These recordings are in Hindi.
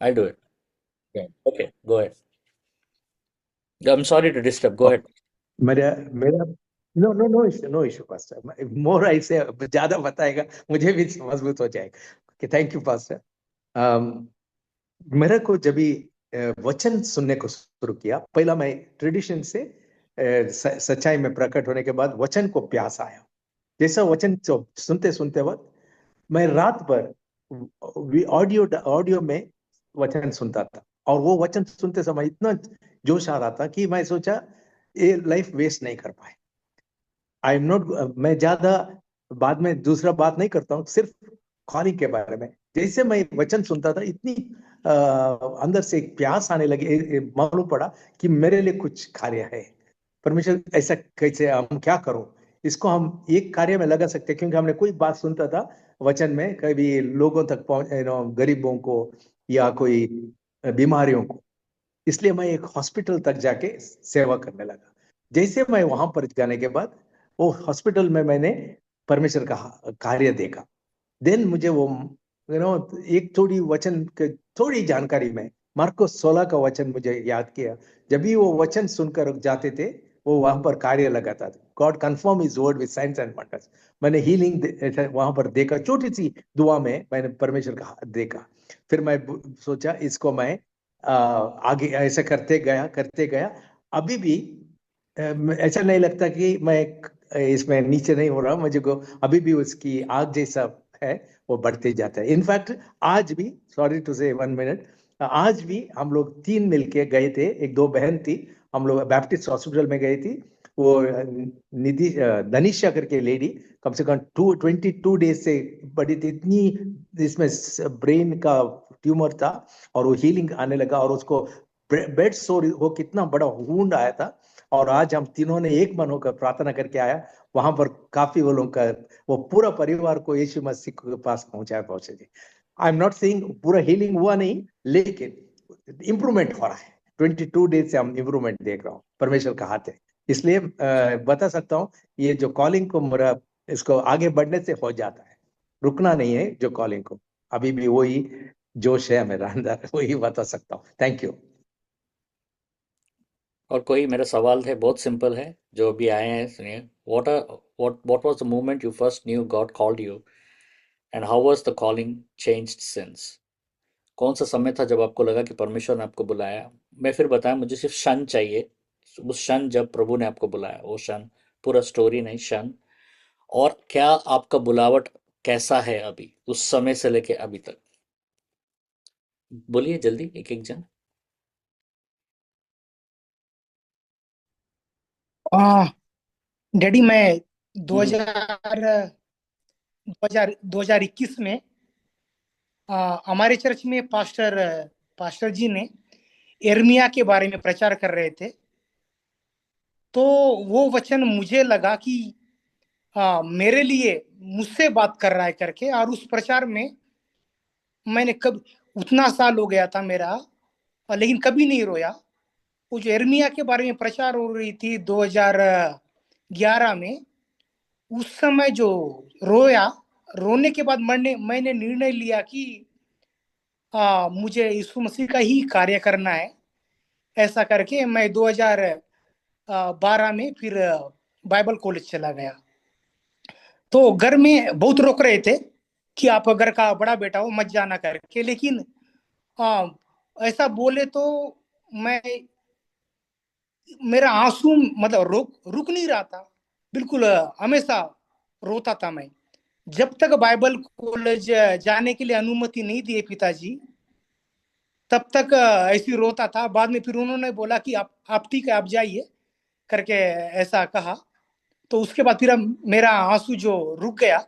I'll do it. Yeah. Okay, go ahead. I'm sorry to disturb. Go ahead. मेरा मेरा no no no issue, no issue pastor. More ऐसे ज्यादा बताएगा मुझे भी मजबूत हो जाएगा कि थैंक यू पास्टर। मेरे को जब भी वचन सुनने को शुरू किया, पहला मैं ट्रेडिशन से सच्चाई में प्रकट होने के बाद वचन को प्यास आया। जैसा वचन सुनते सुनते वक्त मैं रात भर ऑडियो ऑडियो में वचन सुनता था, और वो वचन सुनते समय इतना जोश आ रहा था कि मैं सोचा ये लाइफ वेस्ट नहीं कर पाए। आई एम नॉट, मैं ज्यादा बाद में दूसरा बात नहीं करता हूँ, सिर्फ कॉलिंग के बारे में। जैसे मैं वचन सुनता था, इतनी अंदर से एक प्यास आने लगी, मालूम पड़ा कि मेरे लिए कुछ कार्य है। परमेश्वर ऐसा कैसे, हम क्या करूं इसको, हम एक कार्य में लगा सकते हैं। क्योंकि हमने कोई बात सुनता था वचन में, कभी लोगों तक पहुंच, गरीबों को या कोई बीमारियों को। इसलिए मैं एक हॉस्पिटल तक जाके सेवा करने लगा। जैसे मैं वहां पर जाने के बाद वो हॉस्पिटल में मैंने परमेश्वर का कार्य देखा। देन मुझे वो एक थोड़ी वचन थोड़ी जानकारी में मार्को 16 का वचन मुझे याद किया। जब भी वो वचन सुनकर जाते थे, वो वहां पर कार्य लगाता था। God confirm his word with science and wonders. मैंने हीलिंग वहां पर देखा, छोटी सी दुआ में मैंने परमेश्वर का देखा। फिर मैं सोचा इसको मैं आगे ऐसा करते गया। अभी भी ऐसा नहीं लगता कि मैं इसमें नीचे नहीं हो रहा, मुझे को अभी भी उसकी आग जैसा है, वो बढ़ते जाता है। इनफैक्ट आज भी, सॉरी टू से 1 मिनट, आज भी हम लोग तीन मिलके गए थे, एक दो बहन थी, हम लोग बैप्टिस्ट हॉस्पिटल में गए थी। वो निधि धनिषा करके लेडी, कम से कम 22 डेज से बड़ी थी, इतनी इसमें ब्रेन का ट्यूमर था, और वो हीलिंग आने लगा, और उसको बेड सोर वो कितना बड़ा वुंड आया था। और आज हम तीनों ने एक मन होकर प्रार्थना करके आया वहां पर। काफी वो लोग का, वो पूरा परिवार को यीशु मसीह के पास पहुंचे थे। आई एम नॉट सेइंग पूरा हीलिंग हुआ नहीं, लेकिन इंप्रूवमेंट हो रहा है। 22 डेज से हम इंप्रूवमेंट देख रहा हूँ, परमेश्वर का हाथ है। इसलिए बता सकता हूँ, ये जो कॉलिंग को मेरा, इसको आगे बढ़ने से हो जाता है, रुकना नहीं है जो कॉलिंग को। अभी भी वही जोश है मेरा अंदर, वही बता सकता हूँ। Thank you. और कोई, मेरा सवाल है, बहुत सिंपल है, जो अभी आए हैं, सुनिए। What was the moment you first new God called you, and how was the calling changed since? कौन सा समय था जब आपको लगा कि परमेश्वर ने आपको बुलाया? मैं फिर बताया, मुझे सिर्फ क्षण चाहिए, उस क्षण जब प्रभु ने आपको बुलाया, वो क्षण, पूरा स्टोरी नहीं, क्षण। और क्या आपका बुलावट कैसा है अभी, उस समय से लेके अभी तक? बोलिए जल्दी, एक एक जन। आ, डैडी मैं हम्म। 2021 में हमारे चर्च में पास्टर जी ने यिर्मयाह के बारे में प्रचार कर रहे थे। तो वो वचन मुझे लगा कि मेरे लिए मुझसे बात कर रहा है करके। और उस प्रचार में मैंने कब, उतना साल हो गया था मेरा, लेकिन कभी नहीं रोया। वो जो यिर्मयाह के बारे में प्रचार हो रही थी 2011 में, उस समय जो रोया, रोने के बाद मैंने निर्णय लिया कि मुझे यीशु मसीह का ही कार्य करना है। ऐसा करके मैं 2012 में फिर बाइबल कॉलेज चला गया। तो घर में बहुत रोक रहे थे कि आप घर का बड़ा बेटा हो, मत जाना करके। लेकिन आ, ऐसा बोले तो मैं, मेरा आंसू मतलब रुक नहीं रहा था। बिल्कुल हमेशा रोता था मैं। जब तक बाइबल कॉलेज जाने के लिए अनुमति नहीं दिए पिताजी, तब तक ऐसे ही रोता था। बाद में फिर उन्होंने बोला कि आप ठीक है, आप जाइए करके ऐसा कहा। तो उसके बाद फिर मेरा आंसू जो रुक गया।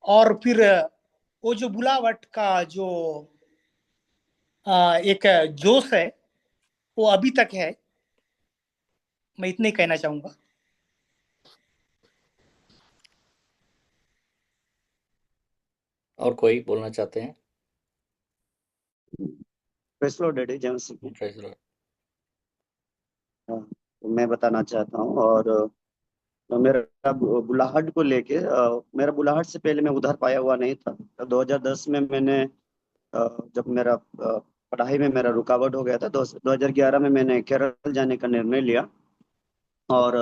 और फिर वो जो बुलावट का जो एक जोश है, वो अभी तक है। मैं इतने ही कहना चाहूंगा। और कोई बोलना चाहते हैं? प्रेस लॉर्ड डैडी, जय मसीह की। Praise the Lord. हाँ, तो मैं बताना चाहता हूँ। और मेरा बुलाहट को लेके, मेरा बुलाहट से पहले मैं उधर पाया हुआ नहीं था। तो 2010 में मैंने जब मेरा पढ़ाई में मेरा रुकावट हो गया था, 2011 में मैंने केरल जाने का निर्णय लिया। और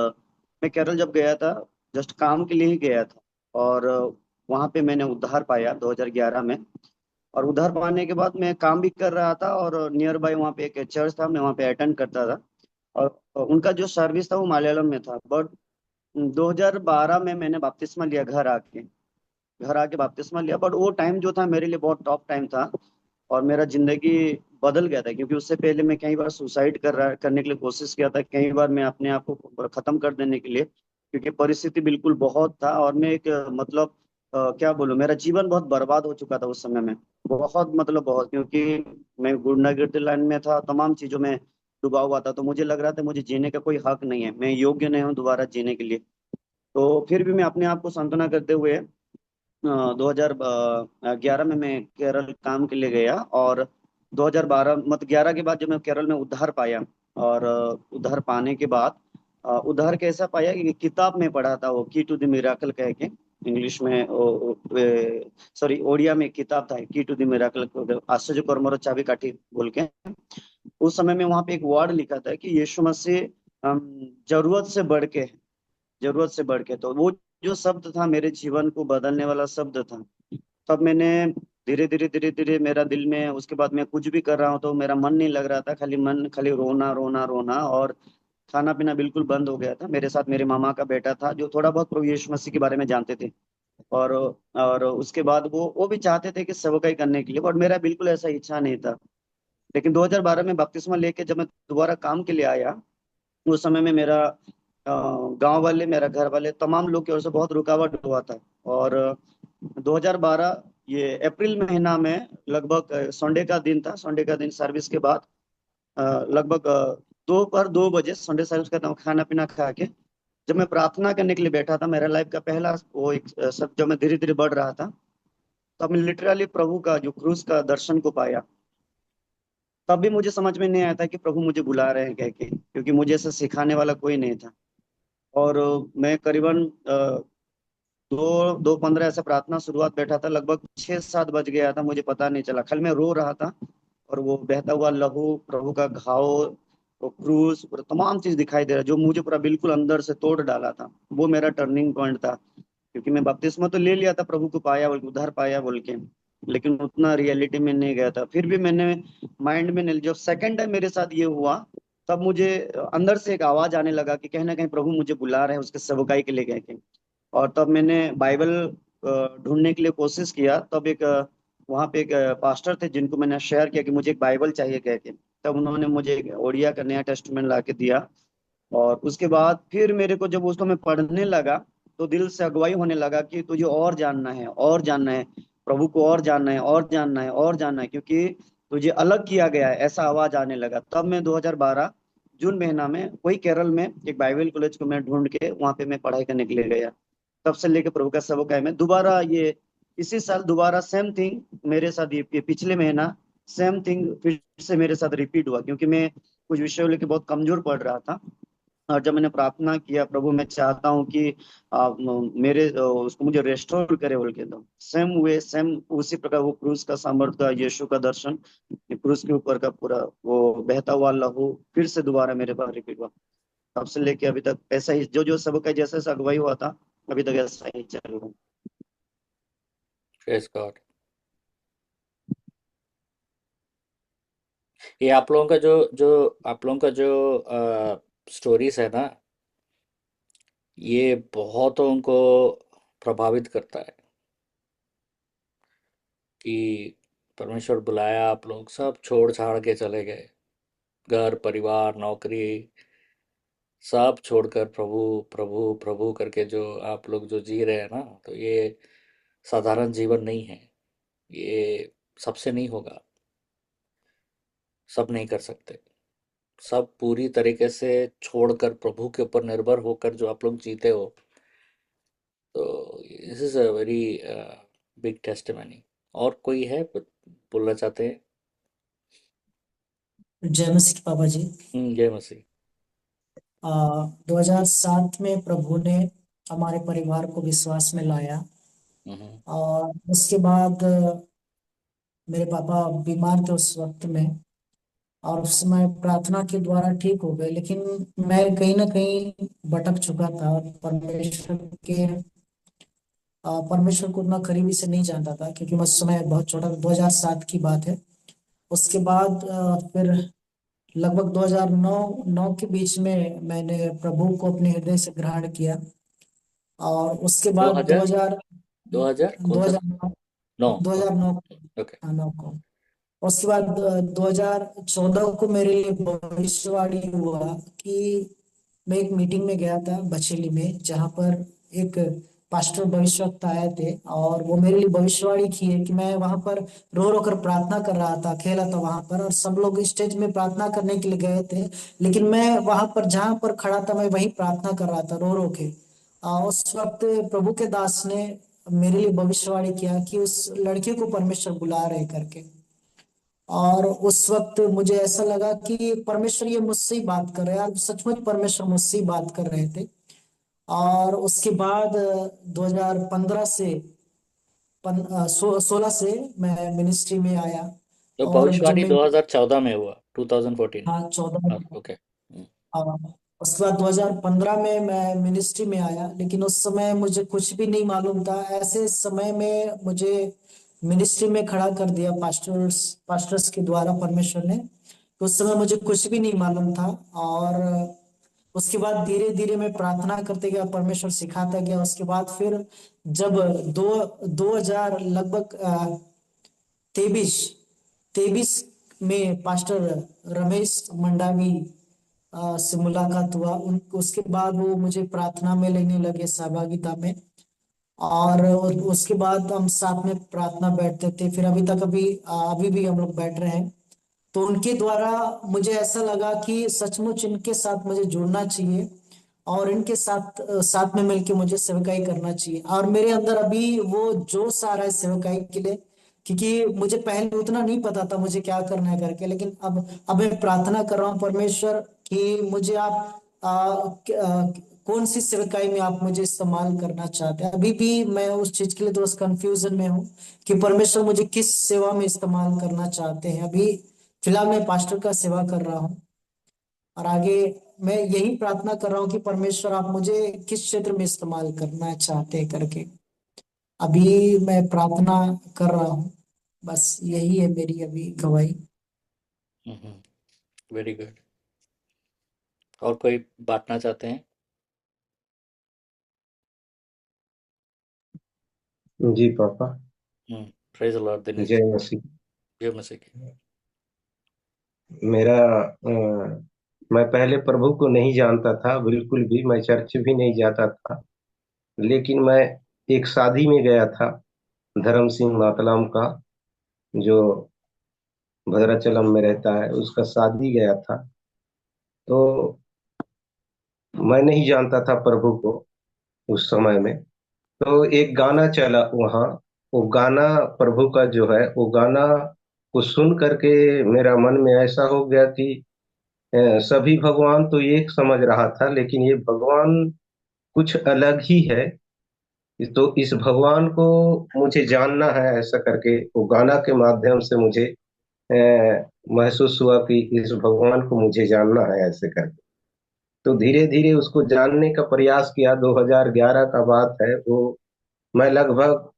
मैं केरल जब गया था, जस्ट काम के लिए ही गया था। और वहाँ पे मैंने उद्धार पाया 2011 में। और उद्धार पाने के बाद मैं काम भी कर रहा था, और नियर बाय वहाँ पे एक चर्च था, मैं वहाँ पे अटेंड करता था। और उनका जो सर्विस था वो मलयालम में था। बट 2012 में मैंने बपतिस्मा लिया, घर आके बपतिस्मा लिया। बट वो टाइम जो था मेरे लिए बहुत टॉप टाइम था, और मेरा जिंदगी बदल गया था। क्योंकि उससे पहले मैं कई बार सुसाइड करने के लिए कोशिश किया था, कई बार मैं अपने आप को खत्म कर देने के लिए, क्योंकि परिस्थिति बिल्कुल बहुत था। और मैं एक मतलब क्या बोलूं, मेरा जीवन बहुत बर्बाद हो चुका था उस समय में। बहुत मतलब बहुत, क्योंकि मैं गुंडागर्दी लाइन में था, तमाम चीजों में डूबा हुआ था। तो मुझे लग रहा था मुझे जीने का कोई हक नहीं है, मैं योग्य नहीं हूँ दोबारा जीने के लिए। तो फिर भी मैं अपने आप को सांत्वना करते हुए 2011 में मैं केरल काम के लिए गया। और 2012 मतलब 11 के बाद जब मैं केरल में उद्धार पाया, और उद्धार पाने के बाद उद्धार कैसा पाया कि किताब में पढ़ा था, वो की टू द मिराकल कह के, इंग्लिश में, सॉरी ओडिया में एक किताब था, की टू द मिराकल, आश्चर्य कर्मों चाबी काठी बोल के। उस समय में वहां पे एक वर्ड लिखा था कि यीशु मसीह जरूरत से बढ़ के, जरूरत से बढ़ के। तो वो जो शब्द था मेरे जीवन को बदलने वाला शब्द था। तब मैंने धीरे धीरे धीरे धीरे मेरा दिल में, उसके बाद मैं कुछ भी कर रहा हूँ तो मेरा मन नहीं लग रहा था, खाली रोना रोना रोना। और खाना पीना बिल्कुल बंद हो गया था। मेरे साथ मेरे मामा का बेटा था जो थोड़ा बहुत प्रभु यीशु मसीह के बारे में जानते थे। और उसके बाद वो भी चाहते थे कि सेवकाई करने के लिए, बट मेरा बिल्कुल ऐसा इच्छा नहीं था। लेकिन 2012 में बपतिस्मा लेके जब मैं दोबारा काम के लिए आया, उस समय में मेरा गांव वाले, मेरा घर वाले, तमाम लोग की ओर से बहुत रुकावट हुआ था। और 2012 ये अप्रैल महीना में लगभग संडे का दिन था। संडे का दिन सर्विस के बाद लगभग दोपहर 2 बजे संडे सर्विस का खाना पीना खा के जब मैं प्रार्थना करने के लिए बैठा था, मेरा लाइफ का पहला वो एक सब जब मैं धीरे धीरे बढ़ रहा था, तब मैं लिटरली प्रभु का जो क्रूस का दर्शन को पाया। तब भी मुझे समझ में नहीं आया था कि प्रभु मुझे बुला रहे हैं कह के, क्योंकि मुझे ऐसा सिखाने वाला कोई नहीं था। और मैं करीबन 2:15 ऐसे प्रार्थना शुरुआत बैठा था, लगभग 6-7 बज गया था, मुझे पता नहीं चला। खाली मैं रो रहा था, और वो बहता हुआ लहू, प्रभु का घाव, वो क्रूस, पूरा तमाम चीज दिखाई दे रहा जो मुझे पूरा बिल्कुल अंदर से तोड़ डाला था। वो मेरा टर्निंग पॉइंट था। क्योंकि मैं बपतिस्मा तो ले लिया था, प्रभु को पाया बोल के, उद्धार पाया बोल के, लेकिन उतना रियलिटी में नहीं गया था। फिर भी मैंने माइंड में नहीं, जब सेकंड टाइम मेरे साथ ये हुआ, तब मुझे अंदर से एक आवाज आने लगा कि कहीं ना कहीं प्रभु मुझे बुला रहे हैं उसके सेवकाई के लिए कह के। और तब मैंने बाइबल ढूंढने के लिए कोशिश किया। तब एक वहाँ पे एक पास्टर थे जिनको मैंने शेयर किया कि मुझे एक बाइबल चाहिए कह के। तब उन्होंने मुझे एक ओडिया का नया टेस्टमेंट ला के दिया। और उसके बाद फिर मेरे को जब उसको मैं पढ़ने लगा, तो दिल से अगुवाई होने लगा कि तुझे और जानना है, और जानना है, प्रभु को और जानना है, और जानना है, और जानना है, क्योंकि तुझे अलग किया गया है, ऐसा आवाज आने लगा। तब मैं 2012 जून महीना में वही केरल में एक बाइबल कॉलेज को मैं ढूंढ के वहां पे मैं पढ़ाई करने के लिए गया। तब से लेके प्रभु का सेवक है मैं। दोबारा ये इसी साल दोबारा सेम थिंग मेरे साथ, ये पिछले महीना सेम थिंग फिर से मेरे साथ रिपीट हुआ, क्योंकि मैं कुछ विषयों लेके बहुत कमजोर पड़ रहा था। और जब मैंने प्रार्थना किया, प्रभु मैं चाहता हूँ कि मेरे उसको मुझे रेस्टोर करे बोल के, तो सेम हुए, सेम उसी प्रकार वो क्रूस का सामर्थ्य का, यीशु का दर्शन, क्रूस के ऊपर का पूरा वो बहता हुआ लहू फिर से दोबारा मेरे पास रिपीट हुआ। तब से लेके अभी तक ऐसा ही, जो जो सबका जैसा जैसा अगुवाई हुआ था, अभी तक ऐसा ही चल रहा है। Praise God. ये आप लोगों का जो जो आप लोगों का जो स्टोरीज है ना, ये बहुतों को प्रभावित करता है कि परमेश्वर बुलाया, आप लोग सब छोड़ छाड़ के चले गए, घर परिवार नौकरी सब छोड़कर प्रभु प्रभु प्रभु करके जो आप लोग जो जी रहे हैं ना, तो ये साधारण जीवन नहीं है। ये सबसे नहीं होगा, सब नहीं कर सकते। सब पूरी तरीके से छोड़कर प्रभु के ऊपर निर्भर होकर जो आप लोग जीते हो, तो this is a very big testimony. और कोई है बोलना चाहते हैं? जय मसीह पापा जी। जय मसीह। 2007 में प्रभु ने हमारे परिवार को विश्वास में लाया, हम्म, और उसके बाद मेरे पापा बीमार थे उस वक्त में, और उस समय प्रार्थना के द्वारा ठीक हो गए, लेकिन मैं कहीं ना कहीं भटक चुका था और परमेश्वर को उतना करीबी से नहीं जानता था, क्योंकि मैं उस समय बहुत छोटा, 2007 की बात है। उसके बाद फिर लगभग 2009 के बीच में मैंने प्रभु को अपने हृदय से ग्रहण किया, और उसके बाद 2000 2000 कौन सा? 2009 9। 2009 ओके। हाँ, 9 को। उसके बाद 2014 को मेरे लिए भविष्यवाणी हुआ कि मैं एक मीटिंग में गया था बचेली में, जहाँ पर एक पास्टर भविष्यवक्ता आए थे, और वो मेरे लिए भविष्यवाणी की है कि मैं वहां पर रो रो कर प्रार्थना कर रहा था, अकेला था वहां पर, और सब लोग स्टेज में प्रार्थना करने के लिए गए थे, लेकिन मैं वहां पर जहां पर खड़ा था, मैं वहीं प्रार्थना कर रहा था रो रो के। उस वक्त प्रभु के दास ने मेरे लिए भविष्यवाणी किया कि उस लड़के को परमेश्वर बुला रहे करके। और उस वक्त मुझे ऐसा लगा कि परमेश्वर ये मुझसे ही बात कर रहे हैं, और सचमुच परमेश्वर मुझसे ही बात कर रहे थे। और उसके बाद 2015 से 16 से मैं मिनिस्ट्री में आया। तो और जब भविष्यवाणी मैं 2014 में हुआ, 2014 में। 14 ओके। उसके बाद 2015 में मैं मिनिस्ट्री में आया, लेकिन उस समय मुझे कुछ भी नहीं मालूम था। ऐसे समय में मुझे मिनिस्ट्री में खड़ा कर दिया पास्टर्स के द्वारा परमेश्वर ने। तो उस समय मुझे कुछ भी नहीं मालूम था, और उसके बाद धीरे धीरे मैं प्रार्थना करते गया, परमेश्वर सिखाता गया। उसके बाद फिर जब 2000 लगभग 23 23 में पास्टर रमेश मंडावी से मुलाकात हुआ, उन उसके बाद वो मुझे प्रार्थना में लेने लगे, सहभागिता में। और उसके बाद हम साथ में प्रार्थना बैठते थे, फिर अभी भी हम लोग बैठ रहे हैं। तो उनके द्वारा मुझे ऐसा लगा कि सचमुच इनके साथ मुझे जुड़ना चाहिए, और इनके साथ में मिलके मुझे सेवकाई करना चाहिए। और मेरे अंदर अभी वो जोश आ रहा है सेवकाई के लिए, क्योंकि मुझे पहले उतना नहीं पता था मुझे क्या करना है करके, लेकिन अब मैं प्रार्थना कर रहा हूँ परमेश्वर कि मुझे आप कौन सी सेवकाई में आप मुझे इस्तेमाल करना चाहते हैं। अभी भी मैं उस चीज के लिए थोड़ा कंफ्यूजन में हूँ कि परमेश्वर मुझे किस सेवा में इस्तेमाल करना चाहते हैं। अभी फिलहाल मैं पास्टर का सेवा कर रहा हूँ, और आगे मैं यही प्रार्थना कर रहा हूँ कि परमेश्वर आप मुझे किस क्षेत्र में इस्तेमाल करना चाहते हैं करके। अभी मैं प्रार्थना कर रहा हूँ, बस यही है मेरी अभी गवाही। Very good. और कोई बांटना चाहते हैं? जी पापा। प्रेज द लॉर्ड दिनेश जय जी। मसीह। जय मसीह की। मेरा मैं पहले प्रभु को नहीं जानता था बिल्कुल भी, मैं चर्च भी नहीं जाता था। लेकिन मैं एक शादी में गया था, धर्म सिंह मातलाम का, जो भद्राचलम में रहता है, उसका शादी गया था। तो मैं नहीं जानता था प्रभु को उस समय में। तो एक गाना चला वहाँ, वो गाना प्रभु का जो है, वो गाना को सुन करके मेरा मन में ऐसा हो गया कि सभी भगवान तो एक समझ रहा था, लेकिन ये भगवान कुछ अलग ही है। तो इस भगवान को मुझे जानना है, ऐसा करके वो गाना के माध्यम से मुझे महसूस हुआ कि इस भगवान को मुझे जानना है, ऐसे करके। तो धीरे धीरे उसको जानने का प्रयास किया। 2011 का बात है वो। मैं लगभग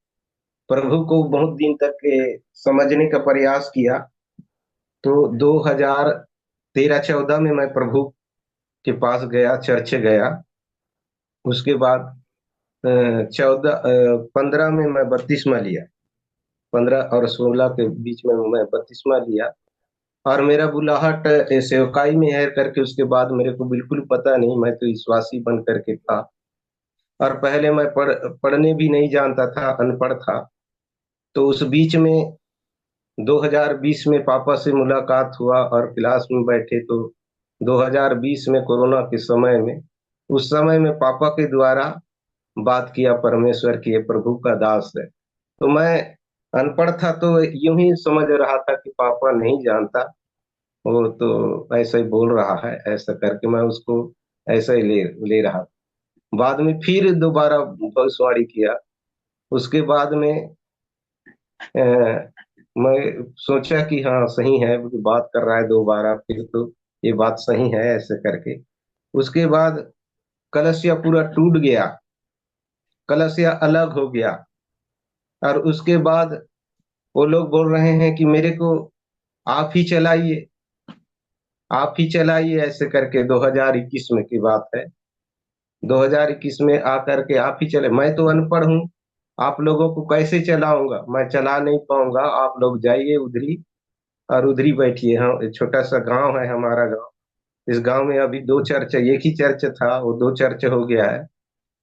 प्रभु को बहुत दिन तक समझने का प्रयास किया। तो 2013-14 में मैं प्रभु के पास गया, चर्च गया। उसके बाद 15 में मैं बपतिस्मा लिया। 15 और 16 के बीच में मैं बपतिस्मा लिया। और मेरा बुलाहट सेवकाई में है करके उसके बाद मेरे को बिल्कुल पता नहीं, मैं तो विश्वासी बन करके था। और पहले मैं पढ़ने भी नहीं जानता था, अनपढ़ था। तो उस बीच में 2020 में पापा से मुलाकात हुआ और क्लास में बैठे। तो 2020 में कोरोना के समय में, उस समय में पापा के द्वारा बात किया परमेश्वर की, ये प्रभु का दास है। तो मैं अनपढ़ था, तो यूं ही समझ रहा था कि पापा नहीं जानता, वो तो ऐसा ही बोल रहा है, ऐसा करके मैं उसको ऐसा ही ले ले रहा। बाद में फिर दोबारा भविष्यवाणी किया। उसके बाद में मैं सोचा कि हाँ सही है, बात कर रहा है दोबारा, फिर तो ये बात सही है ऐसे करके। उसके बाद कलशिया पूरा टूट गया, कलशिया अलग हो गया। और उसके बाद वो लोग बोल रहे हैं कि मेरे को आप ही चलाइए, आप ही चलाइए ऐसे करके। 2021 में की बात है, 2021 में आकर के आप ही चले। मैं तो अनपढ़ हूँ, आप लोगों को कैसे चलाऊंगा, मैं चला नहीं पाऊंगा। आप लोग जाइए उधरी और उधरी बैठिए। हम छोटा सा गांव है हमारा गांव, इस गांव में अभी दो चर्च है, एक ही चर्च था वो दो चर्च हो गया है।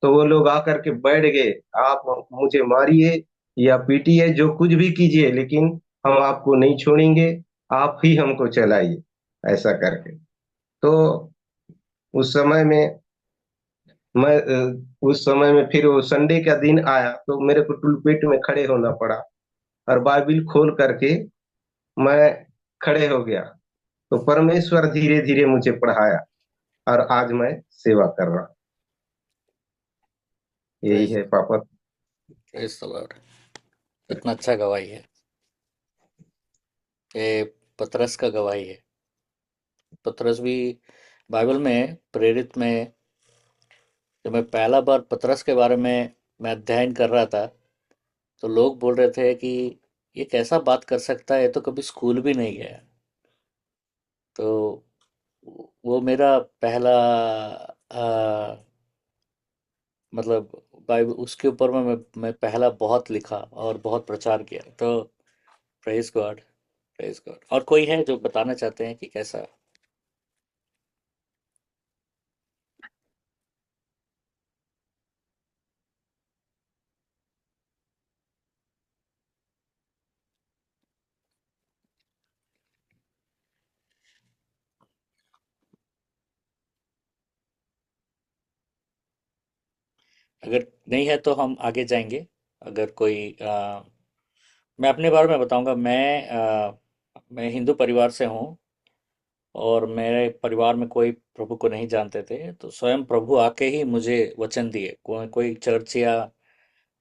तो वो लोग आकर के बैठ गए, आप मुझे मारिए या पीटिए, जो कुछ भी कीजिए, लेकिन हम आपको नहीं छोड़ेंगे, आप ही हमको चलाइए ऐसा करके। तो उस समय में उस समय में फिर वो संडे का दिन आया तो मेरे को टुलपेट में खड़े होना पड़ा, और बाइबिल खोल करके मैं खड़े हो गया। तो परमेश्वर धीरे धीरे मुझे पढ़ाया, और आज मैं सेवा कर रहा हूँ। यही प्रेज है पापा। Praise the Lord. कितना अच्छा गवाही है ये, पतरस का गवाही है। पतरस भी बाइबल में प्रेरित में, जब मैं पहला बार पतरस के बारे में मैं अध्ययन कर रहा था, तो लोग बोल रहे थे कि ये कैसा बात कर सकता है, ये तो कभी स्कूल भी नहीं गया। तो वो मेरा पहला मतलब बाइबल, उसके ऊपर में मैं पहला बहुत लिखा और बहुत प्रचार किया। तो प्रेज गॉड, प्रेज गॉड। और कोई है जो बताना चाहते हैं कि कैसा? अगर नहीं है तो हम आगे जाएंगे। अगर कोई मैं अपने बारे में बताऊंगा। मैं हिंदू परिवार से हूँ, और मेरे परिवार में कोई प्रभु को नहीं जानते थे। तो स्वयं प्रभु आके ही मुझे वचन दिए। कोई चर्च या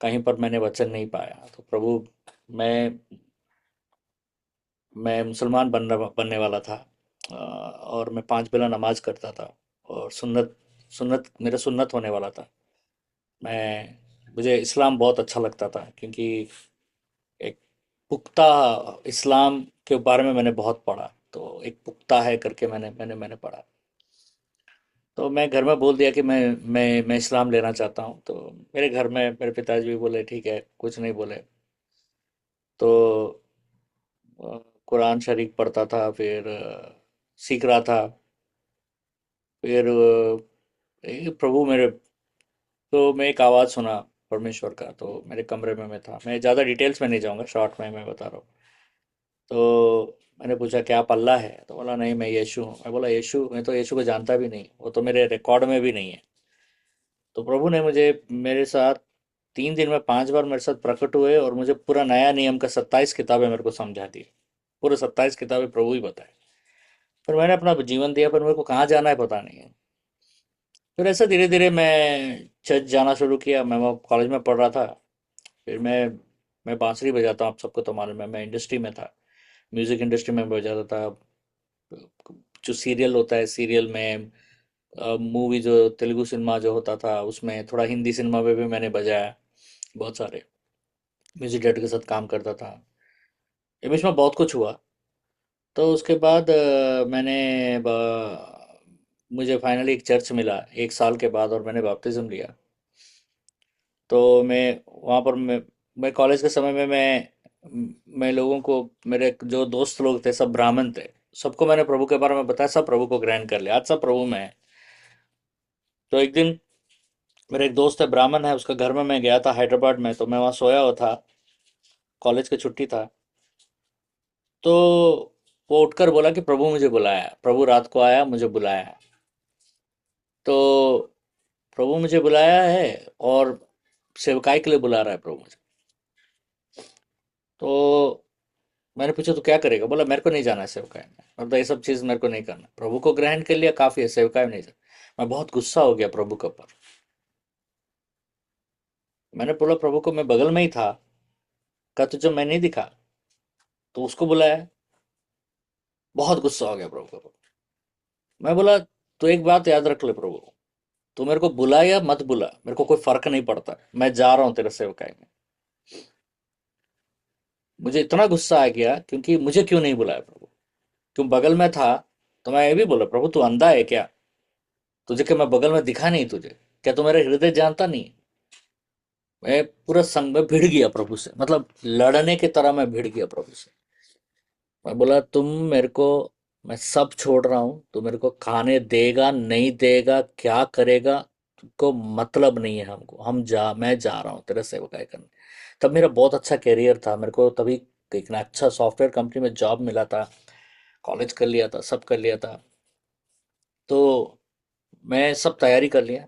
कहीं पर मैंने वचन नहीं पाया। तो प्रभु, मैं मैं मुसलमान बनने वाला था, और मैं 5 बेला नमाज करता था, और सुन्नत सुन्नत मेरा सुन्नत होने वाला था। मैं मुझे इस्लाम बहुत अच्छा लगता था, क्योंकि एक पुख्ता इस्लाम के बारे में मैंने बहुत पढ़ा। तो एक पुख्ता है करके मैंने पढ़ा। तो मैं घर में बोल दिया कि मैं इस्लाम लेना चाहता हूँ। तो मेरे घर में मेरे पिताजी भी बोले ठीक है, कुछ नहीं बोले। तो कुरान शरीफ पढ़ता था, फिर सीख रहा था। फिर ये प्रभु मेरे, तो मैं एक आवाज़ सुना परमेश्वर का। तो मेरे कमरे में मैं था। मैं ज़्यादा डिटेल्स में नहीं जाऊँगा, शॉर्ट में मैं बता रहा हूँ। तो मैंने पूछा क्या आप अल्लाह है? तो बोला नहीं, मैं यीशु हूँ। मैं बोला यीशु? मैं तो यीशु को जानता भी नहीं, वो तो मेरे रिकॉर्ड में भी नहीं है। तो प्रभु ने मुझे, मेरे साथ 3 दिन में 5 बार मेरे साथ प्रकट हुए, और मुझे पूरा नया नियम का 27 किताबें मेरे को समझा दी। पूरे 27 किताबें प्रभु ही बताए। फिर मैंने अपना जीवन दिया, पर मेरे को कहाँ जाना है पता नहीं है। फिर ऐसा धीरे धीरे मैं चर्च जाना शुरू किया। मैं वहाँ कॉलेज में पढ़ रहा था। फिर मैं बांसुरी बजाता हूँ, आप सबको तो मालूम है। मैं इंडस्ट्री में था, म्यूजिक इंडस्ट्री में बजाता था। जो सीरियल होता है, सीरियल में मूवी, जो तेलुगु सिनेमा जो होता था, उसमें थोड़ा हिंदी सिनेमा में भी मैंने बजाया। बहुत सारे म्यूजिक डायरेक्टर के साथ काम करता था। ये बीच में बहुत कुछ हुआ। तो उसके बाद मुझे फाइनली एक चर्च मिला 1 साल के बाद, और मैंने बपतिस्म लिया। तो मैं वहाँ पर मैं कॉलेज के समय में मैं लोगों को, मेरे जो दोस्त लोग थे सब ब्राह्मण थे, सबको मैंने प्रभु के बारे में बताया। सब प्रभु को ग्रहण कर लिया, आज सब प्रभु में है। तो एक दिन मेरा एक दोस्त है, ब्राह्मण है, उसके घर में मैं गया था हैदराबाद में। तो मैं वहाँ सोया हुआ था, कॉलेज की छुट्टी था। तो वो उठकर बोला कि प्रभु मुझे बुलाया, प्रभु रात को आया, मुझे बुलाया। तो प्रभु मुझे बुलाया है, और सेवकाई के लिए बुला रहा है प्रभु मुझे। तो मैंने पूछा तो क्या करेगा? बोला मेरे को नहीं जाना है सेवकाई में, मतलब ये सब चीज़ मेरे को नहीं करना। प्रभु को ग्रहण कर लिया, काफ़ी है, सेवकाई में नहीं जाना। मैं बहुत गुस्सा हो गया प्रभु के ऊपर। मैंने बोला प्रभु को, मैं बगल में ही था, कहा तुझे मैं नहीं दिखा? तो उसको बुलाया, बहुत गुस्सा हो गया प्रभु को। मैं बोला तो एक बात याद रख ले प्रभु, तू मेरे को बुला या मत बुला, मेरे को कोई फर्क नहीं पड़ता, मैं जा रहा हूं तेरे सेवकाई में। मुझे इतना गुस्सा आ गया, क्योंकि मुझे क्यों नहीं बुलाया प्रभु, क्यों बगल में था। तो मैं ये भी बोला, प्रभु तू अंधा है क्या, तुझे क्या मैं बगल में दिखा नहीं तुझे, क्या तू मेरा हृदय जानता नहीं। मैं पूरा संग में भिड़ गया प्रभु से, मतलब लड़ने की तरह मैं भिड़ गया प्रभु से। मैं बोला तुम मेरे को, मैं सब छोड़ रहा हूँ, तू मेरे को खाने देगा नहीं देगा क्या करेगा, तुमको मतलब नहीं है हमको, मैं जा रहा हूँ तेरे सेवकाई करने। तब मेरा बहुत अच्छा करियर था, मेरे को तभी एक ना अच्छा सॉफ्टवेयर कंपनी में जॉब मिला था, कॉलेज कर लिया था, सब कर लिया था। तो मैं सब तैयारी कर लिया,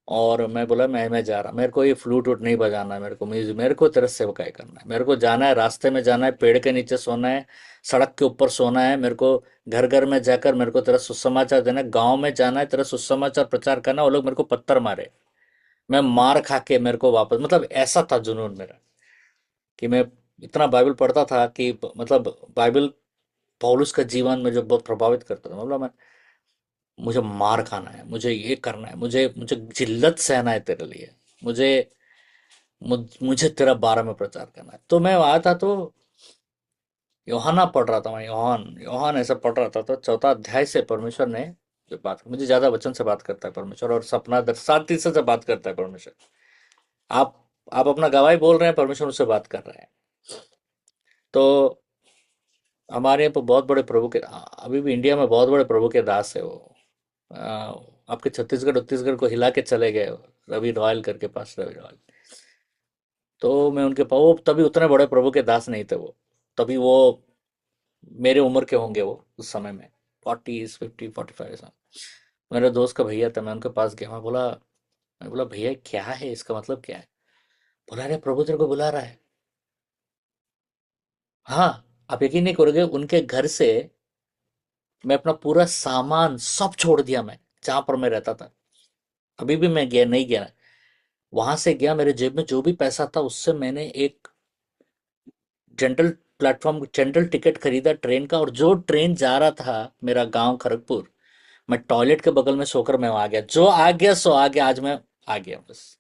और मैं बोला मैं जा रहा, मेरे को ये फ्लूट वूट नहीं बजाना है, मेरे को तेरे सेवकाई करना है, मेरे को जाना है, रास्ते में जाना है, पेड़ के नीचे सोना है, सड़क के ऊपर सोना है, मेरे को घर घर में जाकर मेरे को तेरा सुसमाचार देना है, गांव में जाना है, तेरा सुसमाचार प्रचार करना है, वो लोग मेरे को पत्थर मारे, मैं मार खा के मेरे को वापस, मतलब ऐसा था जुनून मेरा कि मैं इतना बाइबल पढ़ता था कि मतलब बाइबल पौलुस का जीवन में जो बहुत प्रभावित करता था। मतलब मैं, मुझे मार खाना है, मुझे ये करना है, मुझे मुझे जिल्लत सहना है तेरे लिए, मुझे मुझे तेरा बारे में प्रचार करना है। तो मैं आया था, तो यूहन्ना पढ़ रहा था, मैं यूहन्ना ऐसा पढ़ रहा था, तो चौथा अध्याय से परमेश्वर ने जो बात, मुझे ज्यादा वचन से बात करता है परमेश्वर, और सपना दर्शाती से बात करता है परमेश्वर। आप आप अपना गवाही बोल रहे हैं, परमेश्वर उससे बात कर रहे हैं। तो हमारे यहाँ पर बहुत बड़े प्रभु के, अभी भी इंडिया में बहुत बड़े प्रभु के दास है वो। अ, आपके छत्तीसगढ़ उत्तीसगढ़ को हिला के चले गए वो, रवि रॉयल करके, पास रवि रॉयल। तो मैं उनके पास, वो तभी उतने बड़े प्रभु के दास नहीं थे वो, तभी वो मेरे उम्र के होंगे वो उस समय में, 40 50 45 ऐसा। मेरे दोस्त का भैया था, मैं उनके पास गया, मैं बोला भैया क्या है, इसका मतलब क्या है। बोला अरे प्रभु तेरे को बुला रहा है। हाँ, आप यकीन नहीं करोगे, उनके घर से मैं अपना पूरा सामान सब छोड़ दिया, मैं जहां पर मैं रहता था, अभी भी मैं गया नहीं गया, वहां से गया, मेरे जेब में जो भी पैसा था उससे मैंने एक जनरल टिकट खरीदा ट्रेन का, और जो ट्रेन जा रहा था मेरा गांव खड़गपुर, मैं टॉयलेट के बगल में सोकर मैं आ गया, जो आ गया सो आ गया, आज मैं आ गया बस।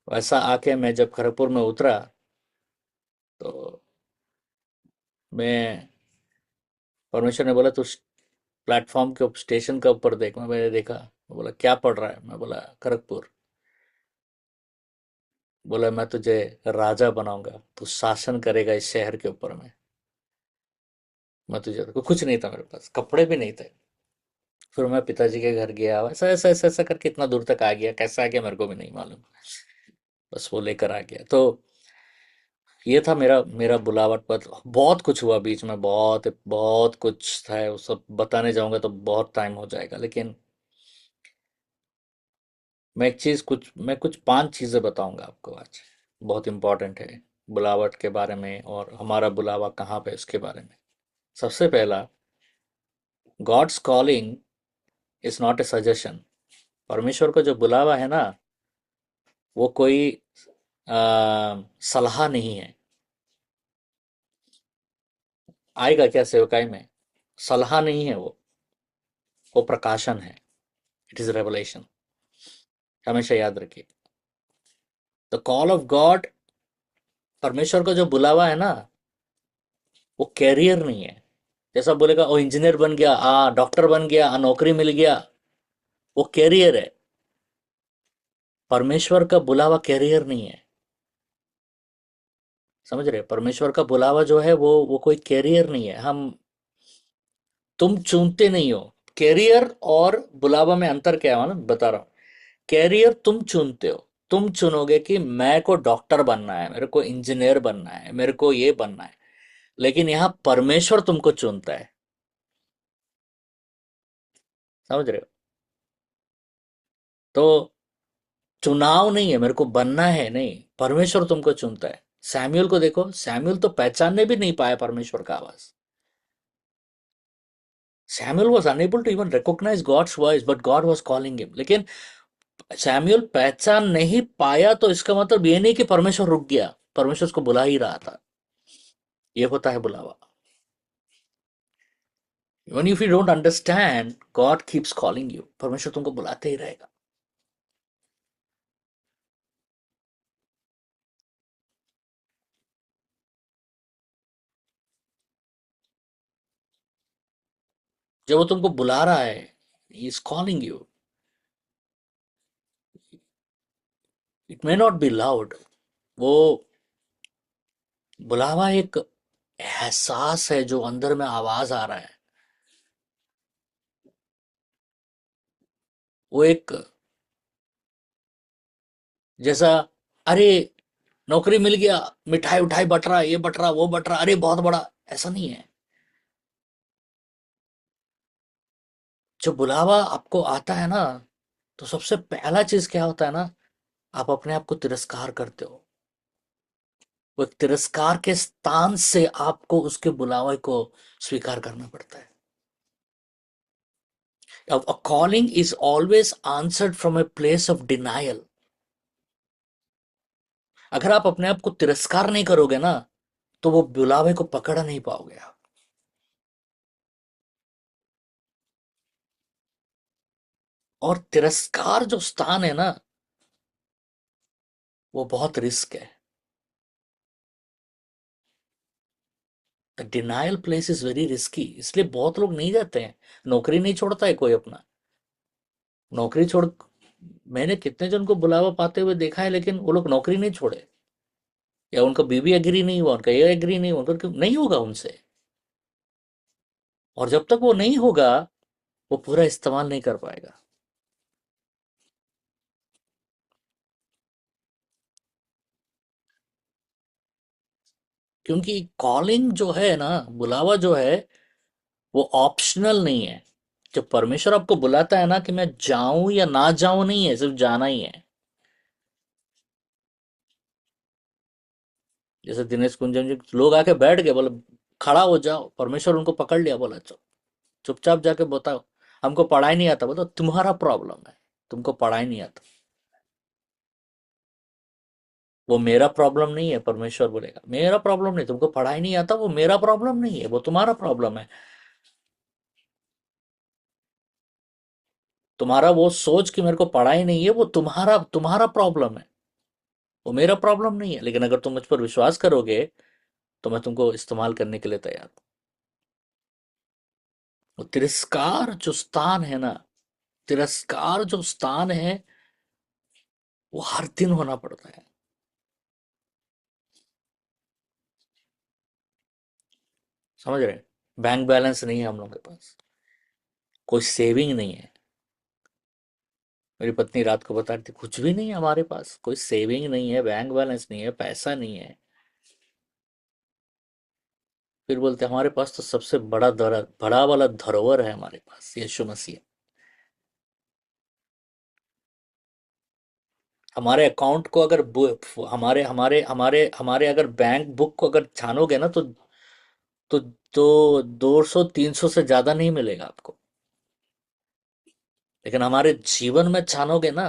वैसा आके मैं जब खड़गपुर में उतरा, तो मैं, परमेश्वर ने बोला तू प्लेटफॉर्म के स्टेशन का ऊपर देख। मैंने देखा, वो बोला क्या पढ़ रहा है, मैं बोला खड़गपुर। बोला मैं तुझे राजा बनाऊंगा, तू शासन करेगा इस शहर के ऊपर में, मैं तुझे, कुछ नहीं था मेरे पास, कपड़े भी नहीं थे। फिर मैं पिताजी के घर गया, ऐसा ऐसा ऐसा ऐसा करके इतना दूर तक आ गया, कैसे आ गया मेरे को भी नहीं मालूम, बस वो लेकर आ गया। तो ये था मेरा मेरा बुलावट पर। बहुत कुछ हुआ बीच में, बहुत बहुत कुछ था, वो सब बताने जाऊंगा तो बहुत टाइम हो जाएगा, लेकिन मैं कुछ 5 चीजें बताऊंगा आपको आज, बहुत इंपॉर्टेंट है बुलावट के बारे में, और हमारा बुलावा कहाँ पे उसके बारे में। सबसे पहला, God's calling is not a suggestion. परमेश्वर का जो बुलावा है ना, वो कोई सलाह नहीं है। आएगा क्या सेवकाई में, सलाह नहीं है वो प्रकाशन है। इट इज रेवलेशन, हमेशा याद रखिए। द कॉल ऑफ गॉड, परमेश्वर का जो बुलावा है ना, वो कैरियर नहीं है। जैसा बोलेगा ओ इंजीनियर बन गया, डॉक्टर बन गया, नौकरी मिल गया, वो कैरियर है। परमेश्वर का बुलावा कैरियर नहीं है, समझ रहे? परमेश्वर का बुलावा जो है वो कोई कैरियर नहीं है। तुम चुनते नहीं हो। कैरियर और बुलावा में अंतर क्या है मालूम, बता रहा हूं। कैरियर तुम चुनते हो, तुम चुनोगे कि मैं को डॉक्टर बनना है, मेरे को इंजीनियर बनना है, मेरे को ये बनना है। लेकिन यहां परमेश्वर तुमको चुनता है, समझ रहे हो? तो चुनाव नहीं है, मेरे को बनना है नहीं, परमेश्वर तुमको चुनता है। सैमुअल को देखो, सैमुअल तो पहचानने भी नहीं पाया परमेश्वर का आवाज। Samuel was unable to even recognize God's voice, but God was calling him. लेकिन सैमुअल पहचान नहीं पाया, तो इसका मतलब ये नहीं कि परमेश्वर रुक गया, परमेश्वर उसको बुला ही रहा था। ये होता है बुलावा। Even if you don't understand, God keeps calling you. परमेश्वर तुमको बुलाते ही रहेगा। जब वो तुमको बुला रहा है, He is calling you. It may not be loud. वो बुलावा एक एहसास है जो अंदर में आवाज आ रहा है। वो एक जैसा, अरे नौकरी मिल गया, मिठाई उठाई बट रहा, ये बट रहा, वो बट रहा, अरे बहुत बड़ा, ऐसा नहीं है। जब बुलावा आपको आता है ना, तो सबसे पहला चीज क्या होता है ना, आप अपने आप को तिरस्कार करते हो। वो एक तिरस्कार के स्थान से आपको उसके बुलावे को स्वीकार करना पड़ता है। अब a calling is always answered from a place of denial. अगर आप अपने आप को तिरस्कार नहीं करोगे ना, तो वो बुलावे को पकड़ नहीं पाओगे आप। और तिरस्कार जो स्थान है ना, वो बहुत रिस्क है। Denial place is very risky, इसलिए बहुत लोग नहीं जाते हैं। नौकरी नहीं छोड़ता है कोई अपना, नौकरी छोड़, मैंने कितने जन को बुलावा पाते हुए देखा है, लेकिन वो लोग नौकरी नहीं छोड़े, या उनका बीवी एग्री नहीं हुआ, उनका ये एग्री नहीं हुआ, उनका नहीं होगा उनसे। और जब तक वो नहीं होगा, वो पूरा इस्तेमाल नहीं कर पाएगा। क्योंकि कॉलिंग जो है ना, बुलावा जो है, वो ऑप्शनल नहीं है। जब परमेश्वर आपको बुलाता है ना कि मैं जाऊं या ना जाऊं, नहीं है, सिर्फ जाना ही है। जैसे दिनेश कुंजन जी, लोग आके बैठ गए, बोले खड़ा हो जाओ, परमेश्वर उनको पकड़ लिया, बोला चलो चुपचाप जाके बताओ, हमको पढ़ाई नहीं आता। बोलो तुम्हारा प्रॉब्लम है, तुमको पढ़ाई नहीं आता, वो मेरा प्रॉब्लम नहीं है। परमेश्वर बोलेगा मेरा प्रॉब्लम नहीं, तुमको पढ़ाई नहीं आता, वो मेरा प्रॉब्लम नहीं है, वो तुम्हारा प्रॉब्लम है। तुम्हारा वो सोच कि मेरे को पढ़ाई नहीं है, वो तुम्हारा तुम्हारा प्रॉब्लम है, वो मेरा प्रॉब्लम नहीं है। लेकिन अगर तुम मुझ पर विश्वास करोगे, तो मैं तुमको इस्तेमाल करने के लिए तैयार हूं। वो तिरस्कार जो स्थान है ना, तिरस्कार जो स्थान है, वो हर दिन होना पड़ता है। समझ रहे हैं? बैंक बैलेंस नहीं है हम लोग के पास, कोई सेविंग नहीं है। मेरी पत्नी रात को बता रही थी, कुछ भी नहीं है हमारे पास, कोई सेविंग नहीं है, बैंक बैलेंस नहीं है, पैसा नहीं है। फिर बोलते हमारे पास तो सबसे बड़ा वाला धरोहर है हमारे पास, यीशु मसीह। हमारे अकाउंट को अगर हमारे हमारे हमारे हमारे अगर बैंक बुक को अगर छानोगे ना, तो तो 200-300 से ज्यादा नहीं मिलेगा आपको। लेकिन हमारे जीवन में छानोगे ना,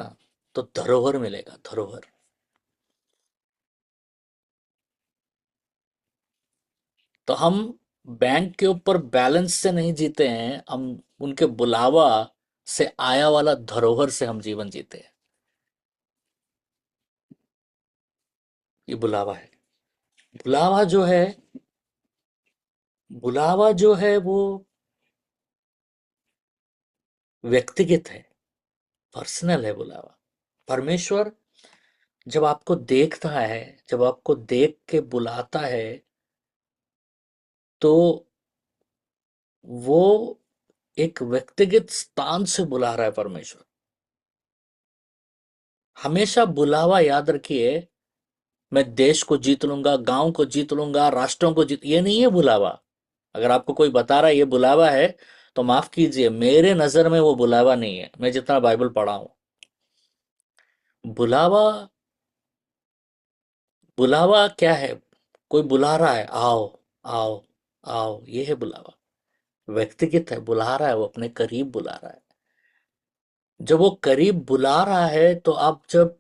तो धरोहर मिलेगा, धरोहर। तो हम बैंक के ऊपर बैलेंस से नहीं जीते हैं, हम उनके बुलावा से आया वाला धरोहर से हम जीवन जीते हैं। ये बुलावा है। बुलावा जो है, बुलावा जो है वो व्यक्तिगत है, पर्सनल है बुलावा। परमेश्वर जब आपको देखता है, जब आपको देख के बुलाता है, तो वो एक व्यक्तिगत स्थान से बुला रहा है परमेश्वर। हमेशा बुलावा याद रखिए, मैं देश को जीत लूंगा, गांव को जीत लूंगा, राष्ट्रों को जीत, ये नहीं है बुलावा। अगर आपको कोई बता रहा है ये बुलावा है, तो माफ कीजिए, मेरे नजर में वो बुलावा नहीं है, मैं जितना बाइबल पढ़ा हूं। बुलावा, बुलावा क्या है? कोई बुला रहा है, आओ आओ आओ, ये है बुलावा। व्यक्तिगत है, बुला रहा है, वो अपने करीब बुला रहा है। जब वो करीब बुला रहा है, तो आप जब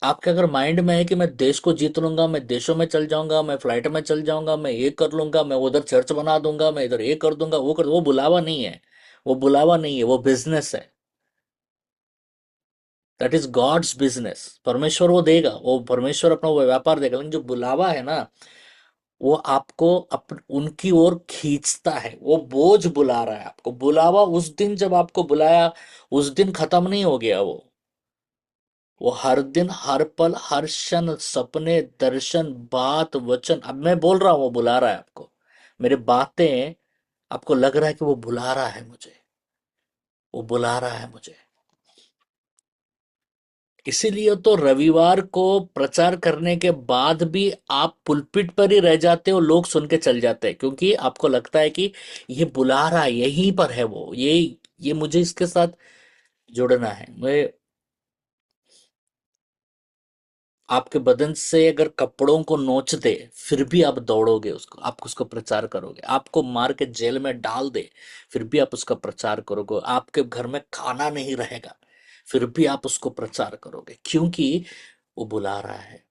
आपके अगर माइंड में है कि मैं देश को जीत लूंगा, मैं देशों में चल जाऊंगा, मैं फ्लाइट में चल जाऊंगा, मैं ये कर लूंगा, मैं उधर चर्च बना दूंगा, मैं इधर ये कर दूंगा, वो बुलावा नहीं है। वो बुलावा नहीं है, वो बिजनेस है। That is God's business. परमेश्वर वो देगा, वो परमेश्वर अपना वो व्यापार देगा, लेकिन जो बुलावा है ना, वो आपको उनकी ओर खींचता है। वो बोझ बुला रहा है आपको। बुलावा उस दिन जब आपको बुलाया, उस दिन खत्म नहीं हो गया वो हर दिन, हर पल, हर क्षण, सपने, दर्शन, बात, वचन। अब मैं बोल रहा हूं, वो बुला रहा है आपको। मेरे बातें, आपको लग रहा है कि वो बुला रहा है मुझे, वो बुला रहा है मुझे। इसीलिए तो रविवार को प्रचार करने के बाद भी आप पुलपिट पर ही रह जाते हो, लोग सुन के चल जाते हैं, क्योंकि आपको लगता है कि ये बुला रहा है, यहीं पर है वो, ये मुझे इसके साथ जुड़ना है। मैं आपके बदन से अगर कपड़ों को नोच दे, फिर भी आप दौड़ोगे, उसको, आप उसको प्रचार करोगे। आपको मार के जेल में डाल दे, फिर भी आप उसका प्रचार करोगे। आपके घर में खाना नहीं रहेगा, फिर भी आप उसको प्रचार करोगे, क्योंकि वो बुला रहा है।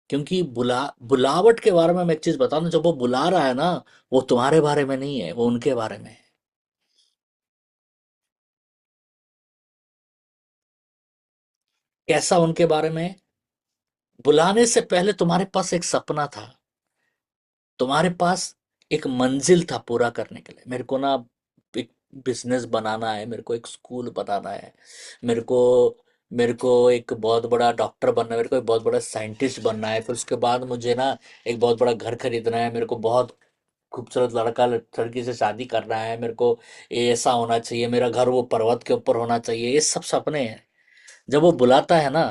क्योंकि बुलावट के बारे में मैं एक चीज बता दूं, जब वो बुला रहा है ना, वो तुम्हारे बारे में नहीं है, वो उनके बारे में है। कैसा उनके बारे में है? बुलाने से पहले तुम्हारे पास एक सपना था, तुम्हारे पास एक मंजिल था पूरा करने के लिए। मेरे को ना एक बिजनेस बनाना है, मेरे को एक स्कूल बनाना है, मेरे को मेरे को एक बहुत बड़ा डॉक्टर बनना है, मेरे को एक बहुत बड़ा साइंटिस्ट बनना है, फिर उसके बाद मुझे ना एक बहुत बड़ा घर खरीदना है, मेरे को बहुत खूबसूरत लड़का लड़की से शादी करना है, मेरे को ये ऐसा होना चाहिए, मेरा घर वो पर्वत के ऊपर होना चाहिए। ये सब सपने हैं। जब वो बुलाता है ना,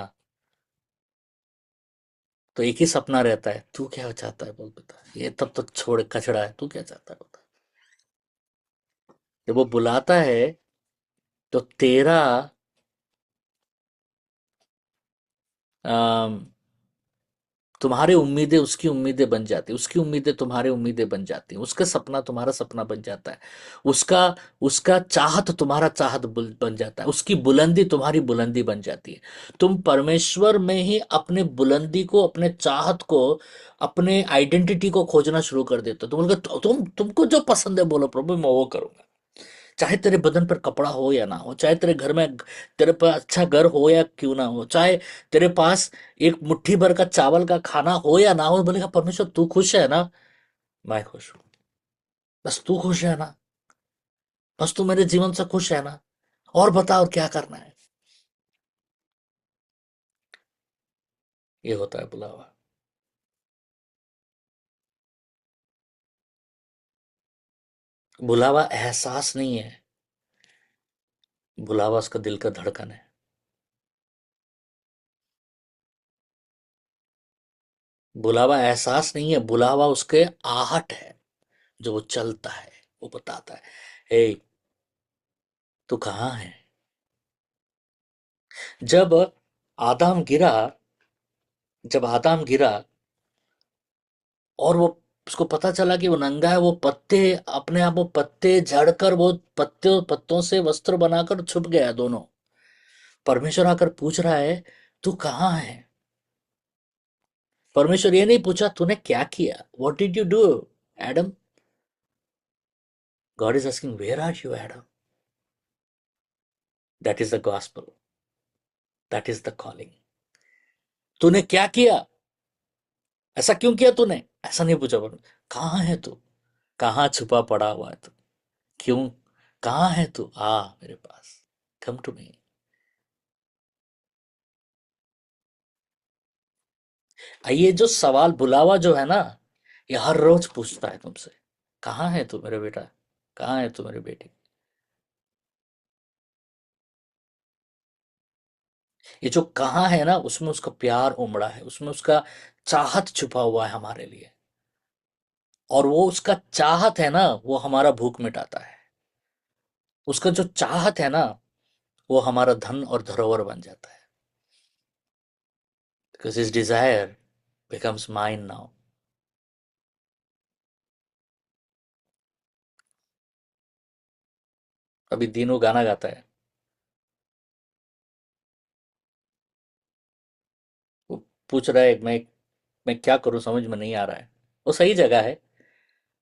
तो एक ही सपना रहता है, तू क्या चाहता है बोल बता, ये तब तक छोड़ कचड़ा है, तू क्या चाहता है बता। जब वो बुलाता है, तो तेरा अम, तुम्हारी उम्मीदें उसकी उम्मीदें बन जाती, उसकी उम्मीदें तुम्हारी उम्मीदें बन जाती, उसका सपना तुम्हारा सपना बन जाता है, उसका उसका चाहत तुम्हारा चाहत बन जाता है, उसकी बुलंदी तुम्हारी बुलंदी बन जाती है। तुम परमेश्वर में ही अपने बुलंदी को, अपने चाहत को, अपने आइडेंटिटी को खोजना शुरू कर देते हो। तुम बोलोगे, तुमको जो पसंद है बोलो प्रभु, मैं वो करूंगा। चाहे तेरे बदन पर कपड़ा हो या ना हो, चाहे तेरे घर में, तेरे पास अच्छा घर हो या क्यों ना हो, चाहे तेरे पास एक मुट्ठी भर का चावल का खाना हो या ना हो, बोलेगा परमेश्वर तू खुश है ना, मैं खुश हूं। बस तू खुश है ना, बस तू मेरे जीवन से खुश है ना, और बता और क्या करना है। ये होता है बुलावा। बुलावा एहसास नहीं है, बुलावा उसका दिल का धड़कन है। बुलावा एहसास नहीं है, बुलावा उसके आहट है, जो वो चलता है, वो बताता है, हे तू कहाँ है। जब आदम गिरा, जब आदम गिरा और वो, उसको पता चला कि वो नंगा है, वो पत्ते, अपने आप वो पत्ते झड़कर, वो पत्ते पत्तों से वस्त्र बनाकर छुप गया दोनों। परमेश्वर आकर पूछ रहा है, तू कहाँ है। परमेश्वर ये नहीं पूछा तूने क्या किया, what did you do Adam. God is asking, where are you Adam. That is the gospel, that is the calling. तूने क्या किया, ऐसा क्यों किया तूने, ऐसा नहीं पूछा। कहाँ है तू, कहाँ छुपा पड़ा हुआ है तू, क्यों, कहाँ है तू, आ मेरे पास, कम टू मी। ये जो सवाल बुलावा जो है ना, ये हर रोज पूछता है तुमसे, कहाँ है तू मेरे बेटा, कहाँ है तू मेरी बेटी। ये जो कहाँ है ना, उसमें उसका प्यार उमड़ा है, उसमें उसका चाहत छुपा हुआ है हमारे लिए। और वो उसका चाहत है ना, वो हमारा भूख मिटाता है। उसका जो चाहत है ना, वो हमारा धन और धरोहर बन जाता है। Because his Dzire becomes mine now. अभी दीनू गाना गाता है, पूछ रहा है मैं क्या करूं, समझ में नहीं आ रहा है, वो सही जगह है।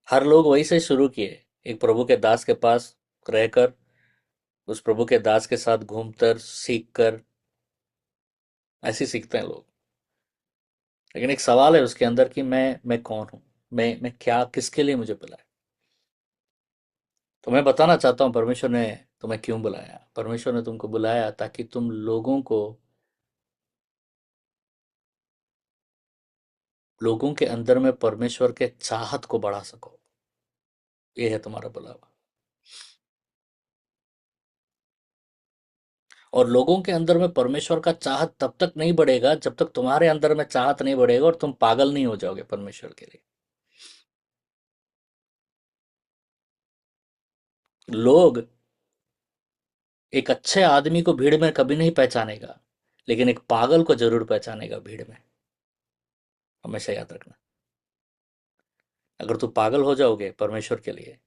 हर लोग वही से शुरू किए, एक प्रभु के दास के पास रहकर, उस प्रभु के दास के साथ घूमकर सीख कर, ऐसे ही सीखते हैं लोग। लेकिन एक सवाल है उसके अंदर कि मैं कौन हूं, मैं क्या, किसके लिए मुझे बुलाया। तो मैं बताना चाहता हूं परमेश्वर ने तुम्हें क्यों बुलाया। परमेश्वर ने तुमको बुलाया ताकि तुम लोगों के अंदर में परमेश्वर के चाहत को बढ़ा सको। ये है तुम्हारा बुलावा। और लोगों के अंदर में परमेश्वर का चाहत तब तक नहीं बढ़ेगा जब तक तुम्हारे अंदर में चाहत नहीं बढ़ेगा और तुम पागल नहीं हो जाओगे परमेश्वर के लिए। लोग एक अच्छे आदमी को भीड़ में कभी नहीं पहचानेगा, लेकिन एक पागल को जरूर पहचानेगा भीड़ में। हमेशा याद रखना, अगर तू पागल हो जाओगे परमेश्वर के लिए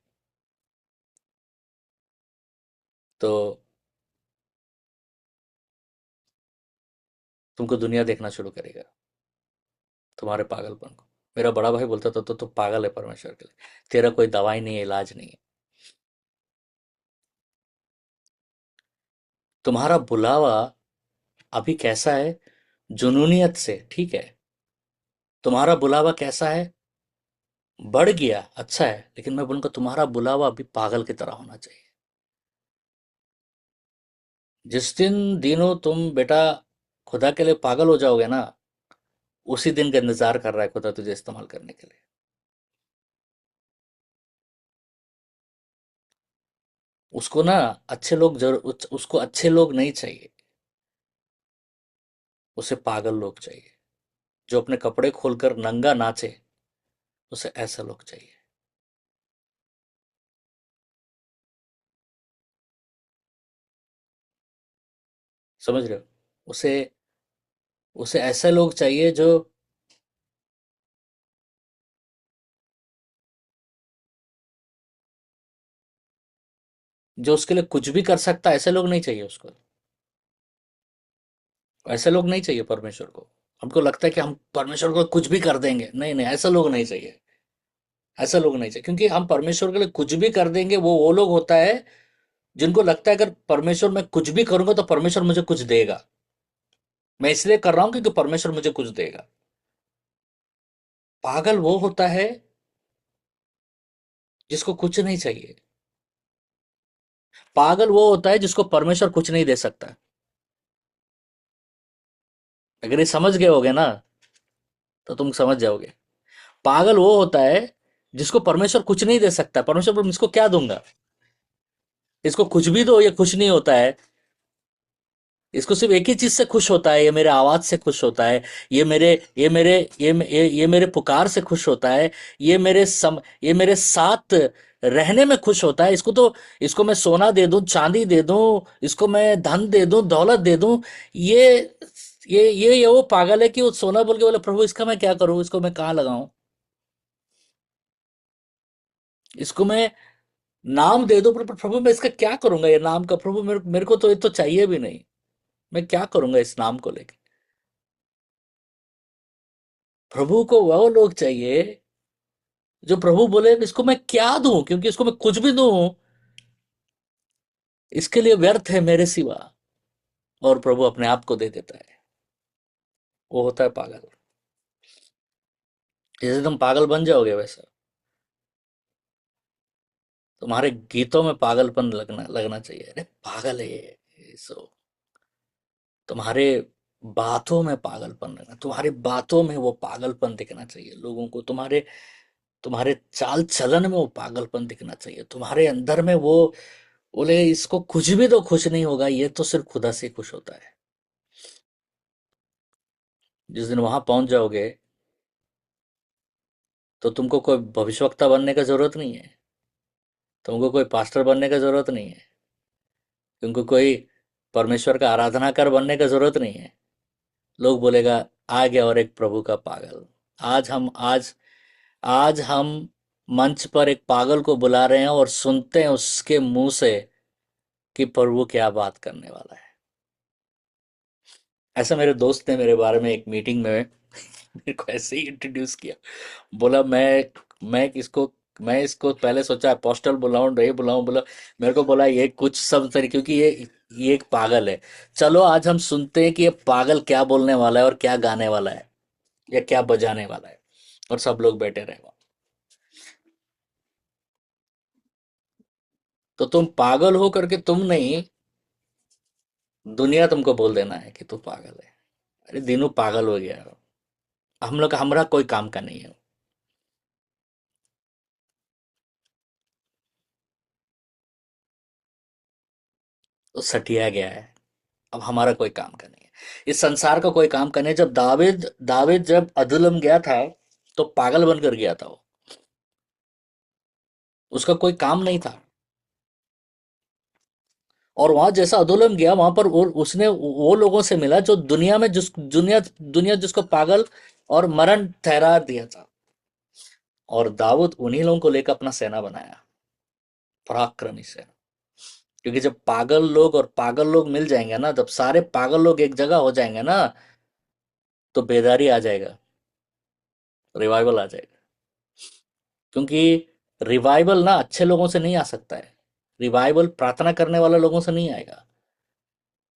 तो तुमको दुनिया देखना शुरू करेगा, तुम्हारे पागलपन को। मेरा बड़ा भाई बोलता था तो तू पागल है परमेश्वर के लिए, तेरा कोई दवाई नहीं है, इलाज नहीं है। तुम्हारा बुलावा अभी कैसा है, जुनूनियत से, ठीक है। तुम्हारा बुलावा कैसा है, बढ़ गया, अच्छा है, लेकिन मैं बोलूंगा तुम्हारा बुलावा अभी पागल की तरह होना चाहिए। जिस दिन दिनों तुम बेटा खुदा के लिए पागल हो जाओगे ना, उसी दिन का इंतजार कर रहा है खुदा तुझे इस्तेमाल करने के लिए। उसको ना अच्छे लोग जरूर, उसको अच्छे लोग नहीं चाहिए, उसे पागल लोग चाहिए, जो अपने कपड़े खोलकर नंगा नाचे। उसे ऐसा लोग चाहिए। समझ रहे हो? उसे उसे ऐसे लोग चाहिए जो उसके लिए कुछ भी कर सकता है। ऐसे लोग नहीं चाहिए उसको। ऐसे लोग नहीं चाहिए परमेश्वर को। हमको लगता है कि हम परमेश्वर को कुछ भी कर देंगे, नहीं नहीं, ऐसा लोग नहीं चाहिए। ऐसा लोग नहीं चाहिए, क्योंकि हम परमेश्वर के लिए कुछ भी कर देंगे, वो लोग होता है जिनको लगता है अगर परमेश्वर मैं कुछ भी करूंगा तो परमेश्वर मुझे कुछ देगा। मैं इसलिए कर रहा हूं क्योंकि परमेश्वर मुझे कुछ देगा। पागल वो होता है जिसको कुछ नहीं चाहिए। पागल वो होता है जिसको परमेश्वर कुछ नहीं दे सकता। अगर ये समझ गए होगे ना तो तुम समझ जाओगे। पागल वो होता है जिसको परमेश्वर कुछ नहीं दे सकता। परमेश्वर बोले, इसको क्या दूंगा, इसको कुछ भी दो, ये खुश नहीं होता है। इसको सिर्फ एक ही चीज से खुश होता है, ये मेरे आवाज से खुश होता है, ये मेरे पुकार से खुश होता है, ये मेरे साथ रहने में खुश होता है। इसको मैं सोना दे दूं, चांदी दे दूं, इसको मैं धन दे दूं, दौलत दे दूं। ये ये वो पागल है कि वो सोना बोल के बोले प्रभु इसका मैं क्या करूं, इसको मैं कहाँ लगाऊं, इसको मैं नाम दे दो, पर प्रभु मैं इसका क्या करूंगा, ये नाम का प्रभु मेरे को तो ये तो चाहिए भी नहीं, मैं क्या करूंगा इस नाम को लेकर। प्रभु को वो लोग चाहिए जो प्रभु बोले इसको मैं क्या दूं, क्योंकि इसको मैं कुछ भी दूं इसके लिए व्यर्थ है मेरे सिवा, और प्रभु अपने आप को दे देता है। वो होता है पागल। जैसे तुम पागल बन जाओगे वैसा तुम्हारे गीतों में पागलपन लगना लगना चाहिए। अरे पागल है ये सो। तुम्हारे बातों में पागलपन लगना, तुम्हारी बातों में वो पागलपन दिखना चाहिए लोगों को। तुम्हारे तुम्हारे चाल चलन में वो पागलपन दिखना चाहिए। तुम्हारे अंदर में वो बोले इसको कुछ भी तो खुश नहीं होगा, ये तो सिर्फ खुदा से खुश होता है। जिस दिन वहां पहुंच जाओगे तो तुमको कोई भविष्यवक्ता बनने का जरूरत नहीं है, तुमको कोई पास्टर बनने का जरूरत नहीं है, तुमको कोई परमेश्वर का आराधना कर बनने का जरूरत नहीं है। लोग बोलेगा आ गया और एक प्रभु का पागल। आज हम मंच पर एक पागल को बुला रहे हैं और सुनते हैं उसके मुंह से कि प्रभु क्या बात करने वाला है। ऐसा मेरे दोस्त ने मेरे बारे में एक मीटिंग में मेरे को ऐसे ही इंट्रोड्यूस किया। बोला मैं इसको पहले सोचा अपोस्टल बुलाऊं नहीं बुलाऊं, बोला मेरे को बोला ये कुछ सब तरह, क्योंकि ये एक पागल है। चलो आज हम सुनते हैं कि ये पागल क्या बोलने वाला है और क्या गाने वाला है या क्या बजाने वाला है। और सब लोग बैठे रहे वहां। तो तुम पागल हो करके तुम नहीं, दुनिया तुमको बोल देना है कि तू पागल है। अरे दिनू पागल हो गया। हम लोग हमारा कोई काम का नहीं है। तो सटिया गया है। अब हमारा कोई काम का नहीं है। इस संसार का कोई काम का नहीं है। जब दाविद दाविद जब अदुलम गया था तो पागल बनकर गया था वो। उसका कोई काम नहीं था। और वहां जैसा अदुलम गया वहां पर उसने वो लोगों से मिला जो दुनिया में जिस दुनिया दुनिया जिसको पागल और मरण ठहरा दिया था। और दाऊद उन्हीं लोगों को लेकर अपना सेना बनाया, पराक्रमी सेना। क्योंकि जब पागल लोग मिल जाएंगे ना, जब सारे पागल लोग एक जगह हो जाएंगे ना, तो बेदारी आ जाएगा, रिवाइवल आ जाएगा। क्योंकि रिवाइवल ना अच्छे लोगों से नहीं आ सकता है। रिवाइवल प्रार्थना करने वाले लोगों से नहीं आएगा।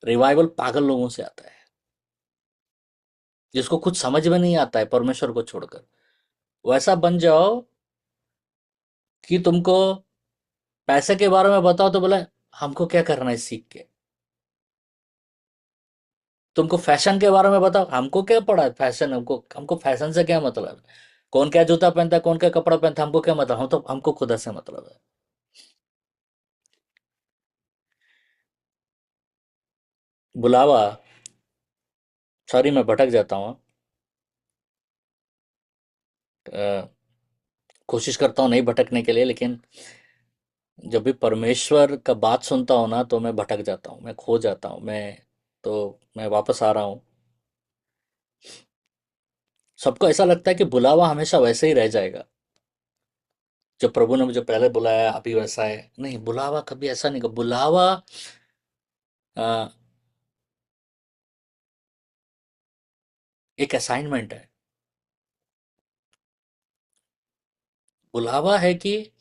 रिवाइवल पागल लोगों से आता है, जिसको कुछ समझ में नहीं आता है परमेश्वर को छोड़कर। वैसा बन जाओ कि तुमको पैसे के बारे में बताओ तो बोले हमको क्या करना है सीख के। तुमको फैशन के बारे में बताओ, हमको क्या पड़ा है फैशन, हमको फैशन से क्या मतलब है। कौन क्या जूता पहनता है, कौन क्या कपड़ा पहनता है, हमको क्या मतलब, हम तो हमको खुदा से मतलब है। बुलावा, सॉरी मैं भटक जाता हूँ। अ, कोशिश करता हूँ नहीं भटकने के लिए, लेकिन जब भी परमेश्वर का बात सुनता हूँ ना तो मैं भटक जाता हूँ, मैं खो जाता हूँ। मैं वापस आ रहा हूँ। सबको ऐसा लगता है कि बुलावा हमेशा वैसे ही रह जाएगा। जब प्रभु ने मुझे पहले बुलाया अभी वैसा है, नहीं, बुलावा कभी ऐसा नहीं। बुलावा अ, एक असाइनमेंट है। बुलावा है कि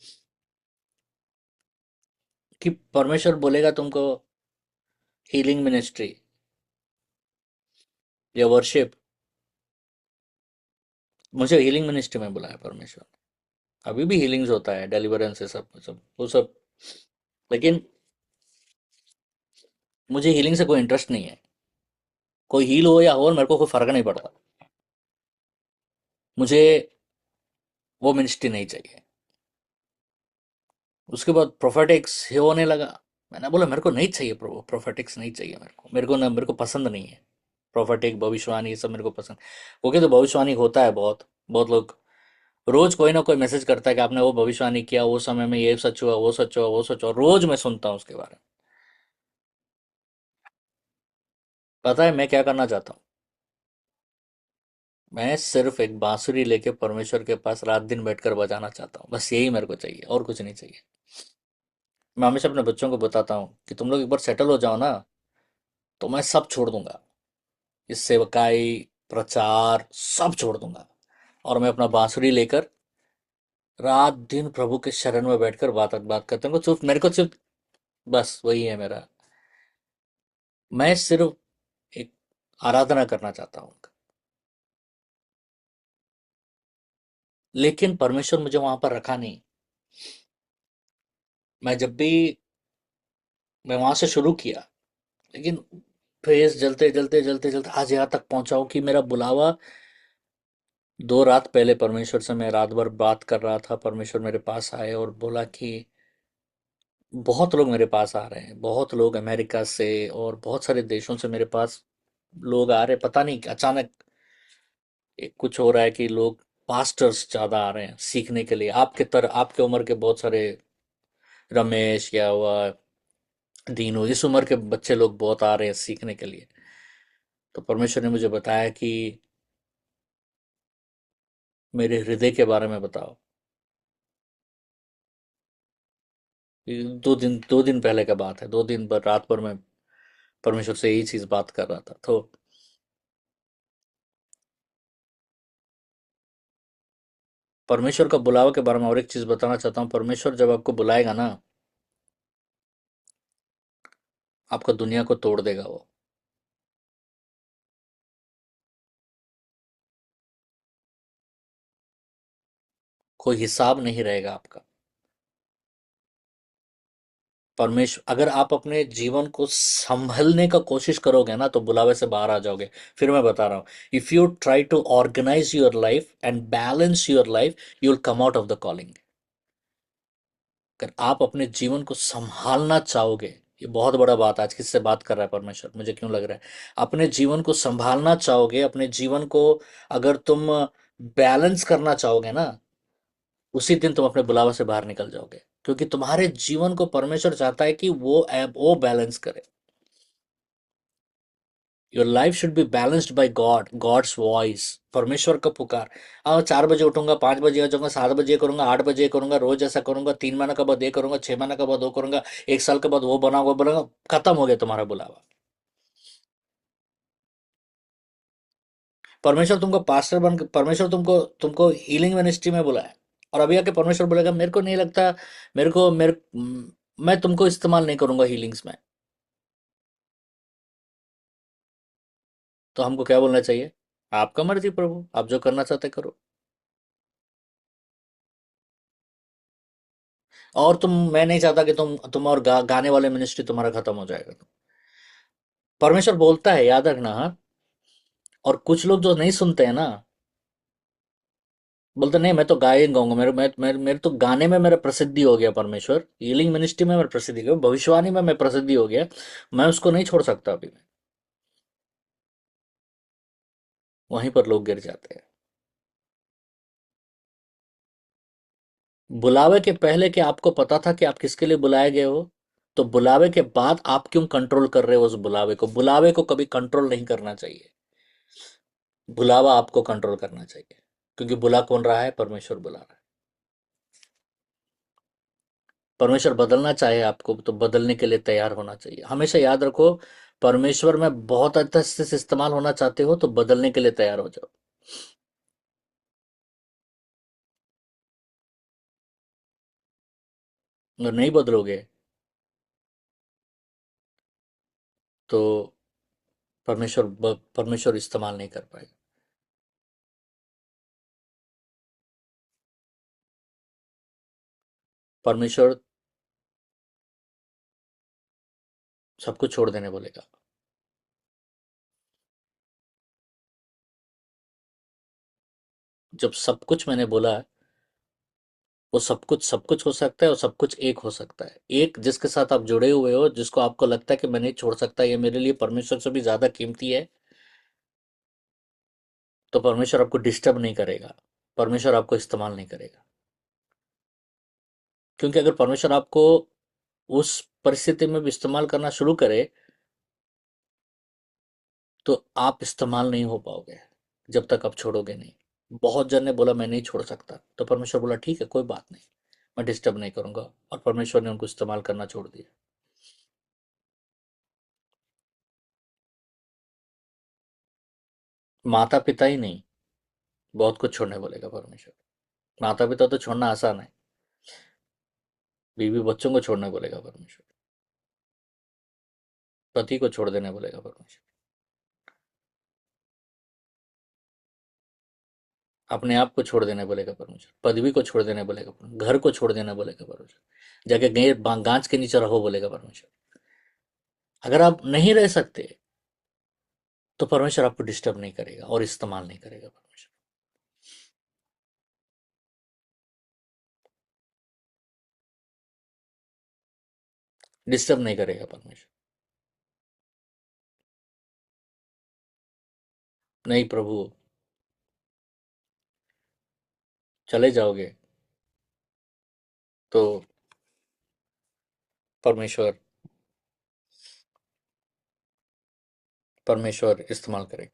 परमेश्वर बोलेगा तुमको हीलिंग मिनिस्ट्री या वर्शिप। मुझे हीलिंग मिनिस्ट्री में बुलाया परमेश्वर। अभी भी हीलिंग्स होता है, डिलीवरेंस है, सब सब वो सब। लेकिन मुझे हीलिंग से कोई इंटरेस्ट नहीं है। कोई हील हो या हो, मेरे को कोई फर्क नहीं पड़ता। मुझे वो मिनिस्ट्री नहीं चाहिए। उसके बाद प्रोफेटिक्स ये होने लगा। मैंने बोला मेरे को नहीं चाहिए प्रभु, प्रोफेटिक्स नहीं चाहिए मेरे को पसंद नहीं है। प्रोफेटिक भविष्यवाणी ये सब मेरे को पसंद। वो कहते भविष्यवाणी होता है बहुत। बहुत लोग रोज कोई ना कोई मैसेज करता है कि आपने वो भविष्यवाणी किया, वो समय में ये सच हुआ, वो सच हुआ, वो सच हुआ। रोज मैं सुनता हूँ उसके बारे में। पता है मैं क्या करना चाहता हूँ? मैं सिर्फ एक बांसुरी लेके परमेश्वर के पास रात दिन बैठकर बजाना चाहता हूँ, बस यही मेरे को चाहिए, और कुछ नहीं चाहिए। मैं हमेशा अपने बच्चों को बताता हूँ कि तुम लोग एक बार सेटल हो जाओ ना, तो मैं सब छोड़ दूंगा। इस सेवकाई, प्रचार सब छोड़ दूंगा। और मैं अपना बांसुरी लेकर रात दिन प्रभु के शरण में बैठकर बात बात करता हूँ। सिर्फ मेरे को सिर्फ बस वही है मेरा। मैं सिर्फ एक आराधना करना चाहता हूँ उनका। लेकिन परमेश्वर मुझे वहां पर रखा नहीं। मैं जब भी मैं वहां से शुरू किया, लेकिन प्रेस जलते जलते जलते जलते आज यहाँ तक पहुंचा हूं कि मेरा बुलावा 2 रात पहले परमेश्वर से मैं रात भर बात कर रहा था। परमेश्वर मेरे पास आए और बोला कि बहुत लोग मेरे पास आ रहे हैं, बहुत लोग अमेरिका से और बहुत सारे देशों से मेरे पास लोग आ रहे हैं। पता नहीं अचानक एक कुछ हो रहा है कि लोग पास्टर्स ज्यादा आ रहे हैं सीखने के लिए। आपके उम्र के बहुत सारे रमेश या हुआ दीनू, इस उम्र के बच्चे लोग बहुत आ रहे हैं सीखने के लिए। तो परमेश्वर ने मुझे बताया कि मेरे हृदय के बारे में बताओ। ये 2 दिन पहले का बात है। 2 दिन रात भर मैं परमेश्वर से यही चीज बात कर रहा था। तो परमेश्वर का बुलावा के बारे में और एक चीज बताना चाहता हूँ। परमेश्वर जब आपको बुलाएगा ना, आपका दुनिया को तोड़ देगा वो। कोई हिसाब नहीं रहेगा आपका। परमेश्वर, अगर आप अपने जीवन को संभलने का कोशिश करोगे ना, तो बुलावे से बाहर आ जाओगे। फिर मैं बता रहा हूँ, if you try to organise your life and balance your life, you will come out of the calling. अगर आप अपने जीवन को संभालना चाहोगे, ये बहुत बड़ा बात, आज किससे बात कर रहा है परमेश्वर, मुझे क्यों लग रहा है, अपने जीवन को संभालना चाहोगे, अपने जीवन को अगर तुम बैलेंस करना चाहोगे ना, उसी दिन तुम अपने बुलावा से बाहर निकल जाओगे। क्योंकि तुम्हारे जीवन को परमेश्वर चाहता है कि वो बैलेंस करे। Your life should be balanced by God, God's voice, परमेश्वर का पुकार। 4 बजे उठूंगा, 5 बजे आ जाऊंगा, 7 बजे ये करूंगा, 8 बजे ये करूंगा, रोज ऐसा करूंगा, 3 महीने के बाद ये करूंगा, 6 महीने के बाद वो करूंगा, 1 साल के बाद वो बनाऊंगा, बनाऊंगा, खत्म हो गया तुम्हारा बुलावा। परमेश्वर तुमको तुमको हीलिंग मिनिस्ट्री में बुलाया, और अभी आके परमेश्वर बोलेगा मेरे को नहीं लगता, मेरे को मेरे मैं तुमको इस्तेमाल नहीं करूंगा हीलिंग्स में। तो हमको क्या बोलना चाहिए? आपका मर्जी प्रभु, आप जो करना चाहते करो। और मैं नहीं चाहता कि तुम और गाने वाले मिनिस्ट्री तुम्हारा खत्म हो जाएगा। परमेश्वर बोलता है, याद रखना, हाँ। और कुछ लोग जो नहीं सुनते हैं ना, बोलते नहीं मैं तो गाए गाऊंगा, मेरे तो गाने में मेरा प्रसिद्धि हो गया, परमेश्वर हीलिंग मिनिस्ट्री में मेरा प्रसिद्धि हो गया, भविष्यवाणी में मैं प्रसिद्धि हो गया, मैं उसको नहीं छोड़ सकता अभी मैं। वहीं पर लोग गिर जाते हैं। बुलावे के पहले कि आपको पता था कि आप किसके लिए बुलाए गए हो, तो बुलावे के बाद आप क्यों कंट्रोल कर रहे हो उस बुलावे को? बुलावे को कभी कंट्रोल नहीं करना चाहिए, बुलावा आपको कंट्रोल करना चाहिए। क्योंकि बुला कौन रहा है? परमेश्वर बुला रहा है। परमेश्वर बदलना चाहे आपको, तो बदलने के लिए तैयार होना चाहिए। हमेशा याद रखो, परमेश्वर में बहुत अच्छे से इस्तेमाल होना चाहते हो, तो बदलने के लिए तैयार हो जाओ। अगर नहीं बदलोगे, तो परमेश्वर इस्तेमाल नहीं कर पाएगा। परमेश्वर सब कुछ छोड़ देने बोलेगा। जब सब कुछ मैंने बोला, वो सब कुछ हो सकता है, और सब कुछ एक हो सकता है। एक जिसके साथ आप जुड़े हुए हो, जिसको आपको लगता है कि मैं नहीं छोड़ सकता, ये मेरे लिए परमेश्वर से भी ज्यादा कीमती है, तो परमेश्वर आपको डिस्टर्ब नहीं करेगा, परमेश्वर आपको इस्तेमाल नहीं करेगा। क्योंकि अगर परमेश्वर आपको उस परिस्थिति में भी इस्तेमाल करना शुरू करे, तो आप इस्तेमाल नहीं हो पाओगे जब तक आप छोड़ोगे नहीं। बहुत जन ने बोला मैं नहीं छोड़ सकता, तो परमेश्वर बोला ठीक है, कोई बात नहीं, मैं डिस्टर्ब नहीं करूंगा, और परमेश्वर ने उनको इस्तेमाल करना छोड़ दिया। माता पिता ही नहीं, बहुत कुछ छोड़ने बोलेगा परमेश्वर। माता पिता तो छोड़ना आसान है, बीवी बच्चों को छोड़ने बोलेगा परमेश्वर, पति को छोड़ देने बोलेगा परमेश्वर, अपने आप को छोड़ देने बोलेगा परमेश्वर, पदवी को छोड़ देने बोलेगा परमेश्वर, घर को छोड़ देने बोलेगा परमेश्वर, जाके गांच के नीचे रहो बोलेगा परमेश्वर। अगर आप नहीं रह सकते, तो परमेश्वर आपको डिस्टर्ब नहीं करेगा और इस्तेमाल नहीं करेगा परमेश्वर। डिस्टर्ब नहीं करेगा परमेश्वर। नहीं प्रभु, चले जाओगे तो परमेश्वर परमेश्वर इस्तेमाल करेगा।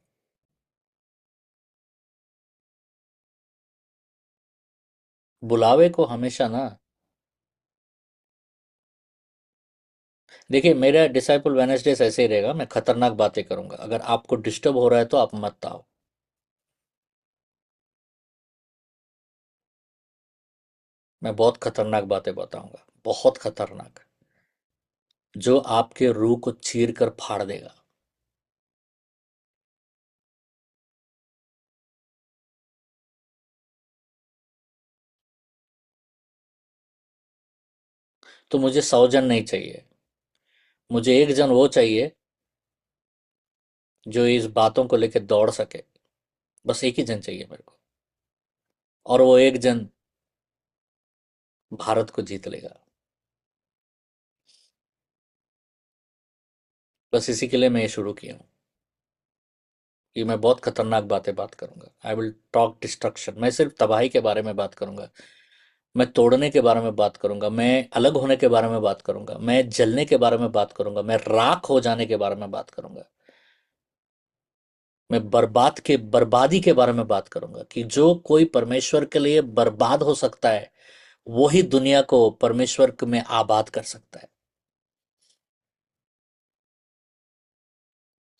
बुलावे को हमेशा ना, देखिए मेरा डिसाइपल वेडनेसडेज ऐसे ही रहेगा, मैं खतरनाक बातें करूंगा। अगर आपको डिस्टर्ब हो रहा है तो आप मत आओ। मैं बहुत खतरनाक बातें बताऊंगा, बहुत खतरनाक, जो आपके रूह को चीर कर फाड़ देगा। तो मुझे 100 जन नहीं चाहिए, मुझे एक जन वो चाहिए जो इस बातों को लेकर दौड़ सके। बस एक ही जन चाहिए मेरे को, और वो एक जन भारत को जीत लेगा। बस इसी के लिए मैं ये शुरू किया हूँ कि मैं बहुत खतरनाक बात करूंगा। I will talk destruction. मैं सिर्फ तबाही के बारे में बात करूंगा, मैं तोड़ने के बारे में बात करूंगा, मैं अलग होने के बारे में बात करूंगा, मैं जलने के बारे में बात करूंगा, मैं राख हो जाने के बारे में बात करूंगा, मैं बर्बादी के बारे में बात करूंगा कि जो कोई परमेश्वर के लिए बर्बाद हो सकता है, वो ही दुनिया को परमेश्वर में आबाद कर सकता है।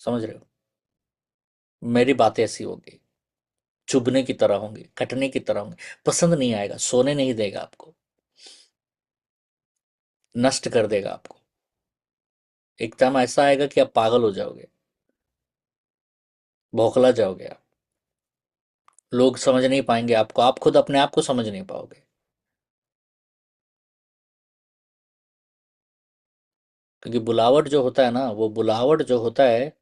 समझ रहे हो? मेरी बातें ऐसी होगी, चुभने की तरह होंगी, कटने की तरह होंगी, पसंद नहीं आएगा, सोने नहीं देगा आपको, नष्ट कर देगा आपको। एक टाइम ऐसा आएगा कि आप पागल हो जाओगे, बौखला जाओगे आप, लोग समझ नहीं पाएंगे आपको, आप खुद अपने आप को समझ नहीं पाओगे। क्योंकि बुलावट जो होता है ना, वो बुलावट जो होता है,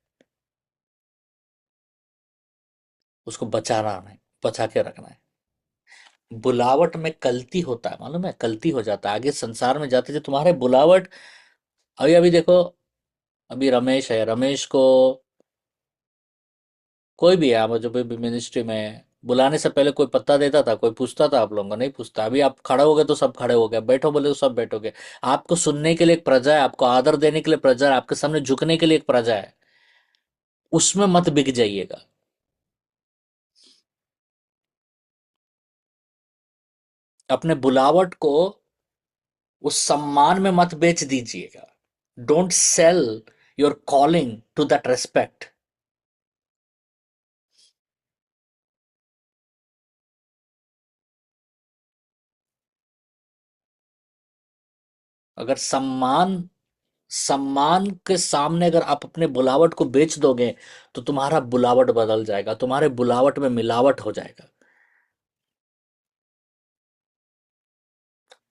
उसको बचाना है, बचा के रखना है। बुलावट में कल्ती होता है, मालूम है, कल्ती हो जाता है आगे संसार में जाते, जो तुम्हारे बुलावट। अभी अभी देखो, अभी रमेश है, रमेश को कोई भी है, आप जो भी मिनिस्ट्री में बुलाने से पहले कोई पत्ता देता था, कोई पूछता था? आप लोगों को नहीं पूछता। अभी आप खड़े हो गए तो सब खड़े हो गए, बैठो बोले तो सब बैठोगे। आपको सुनने के लिए एक प्रजा है, आपको आदर देने के लिए प्रजा है, आपके सामने झुकने के लिए एक प्रजा है। उसमें मत बिक जाइएगा। अपने बुलावट को उस सम्मान में मत बेच दीजिएगा। Don't sell your calling to that respect. अगर सम्मान सम्मान के सामने अगर आप अपने बुलावट को बेच दोगे, तो तुम्हारा बुलावट बदल जाएगा, तुम्हारे बुलावट में मिलावट हो जाएगा।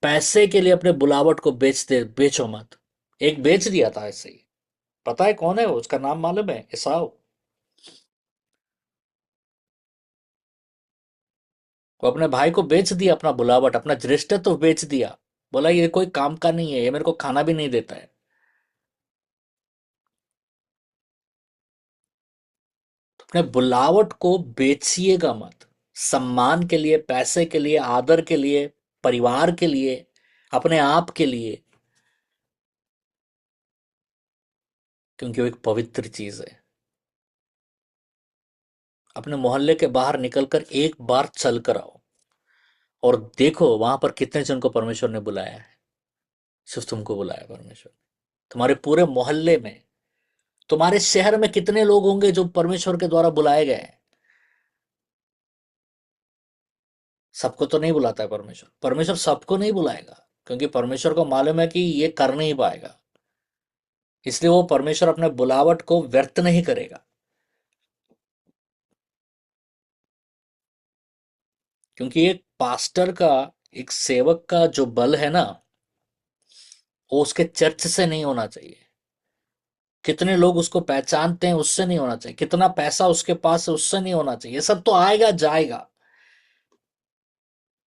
पैसे के लिए अपने बुलावट को बेचो मत। एक बेच दिया था ऐसे ही, पता है कौन है वो? उसका नाम मालूम है? एसाव। वो अपने भाई को बेच दिया, अपना बुलावट, अपना ज्येष्ठत्व तो बेच दिया। बोला ये कोई काम का नहीं है, ये मेरे को खाना भी नहीं देता है। तो अपने बुलावट को बेचिएगा मत। सम्मान के लिए, पैसे के लिए, आदर के लिए, परिवार के लिए, अपने आप के लिए, क्योंकि वो एक पवित्र चीज है। अपने मोहल्ले के बाहर निकलकर एक बार चल कर आओ और देखो वहां पर कितने जन को परमेश्वर ने बुलाया है। सिर्फ तुमको बुलाया परमेश्वर। तुम्हारे पूरे मोहल्ले में, तुम्हारे शहर में कितने लोग होंगे जो परमेश्वर के द्वारा बुलाए गए हैं? सबको तो नहीं बुलाता है परमेश्वर। परमेश्वर सबको नहीं बुलाएगा, क्योंकि परमेश्वर को मालूम है कि ये कर नहीं पाएगा। इसलिए वो परमेश्वर अपने बुलावट को व्यर्थ नहीं करेगा। क्योंकि एक पास्टर का, एक सेवक का जो बल है ना, वो उसके चर्च से नहीं होना चाहिए। कितने लोग उसको पहचानते हैं उससे नहीं होना चाहिए, कितना पैसा उसके पास है उससे नहीं होना चाहिए। ये सब तो आएगा जाएगा।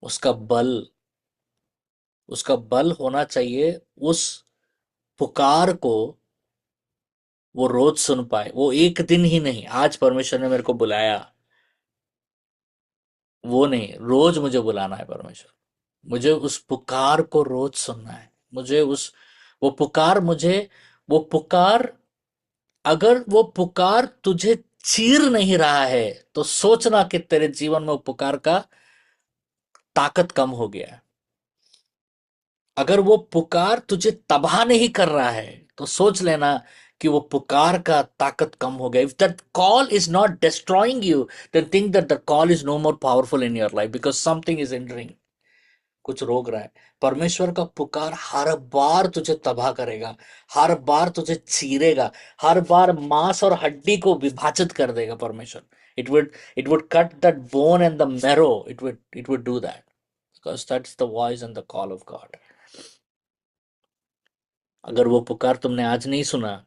उसका बल, उसका बल होना चाहिए उस पुकार को वो रोज सुन पाए। वो एक दिन ही नहीं, आज परमेश्वर ने मेरे को बुलाया, वो नहीं, रोज मुझे बुलाना है परमेश्वर। मुझे उस पुकार को रोज सुनना है। मुझे उस वो पुकार मुझे वो पुकार अगर वो पुकार तुझे चीर नहीं रहा है, तो सोचना कि तेरे जीवन में वो पुकार का ताकत कम हो गया है। अगर वो पुकार तुझे तबाह नहीं कर रहा है, तो सोच लेना कि वो पुकार का ताकत कम हो गया। If that call is not destroying you, then think that the call is no more powerful in your life, because something is hindering. कुछ रोक रहा है। परमेश्वर का पुकार हर बार तुझे तबाह करेगा, हर बार तुझे चीरेगा, हर बार मांस और हड्डी को विभाजित कर देगा परमेश्वर। It would cut that bone and the marrow, it would do that, because that's the voice and the call of God. अगर वो पुकार तुमने आज नहीं सुना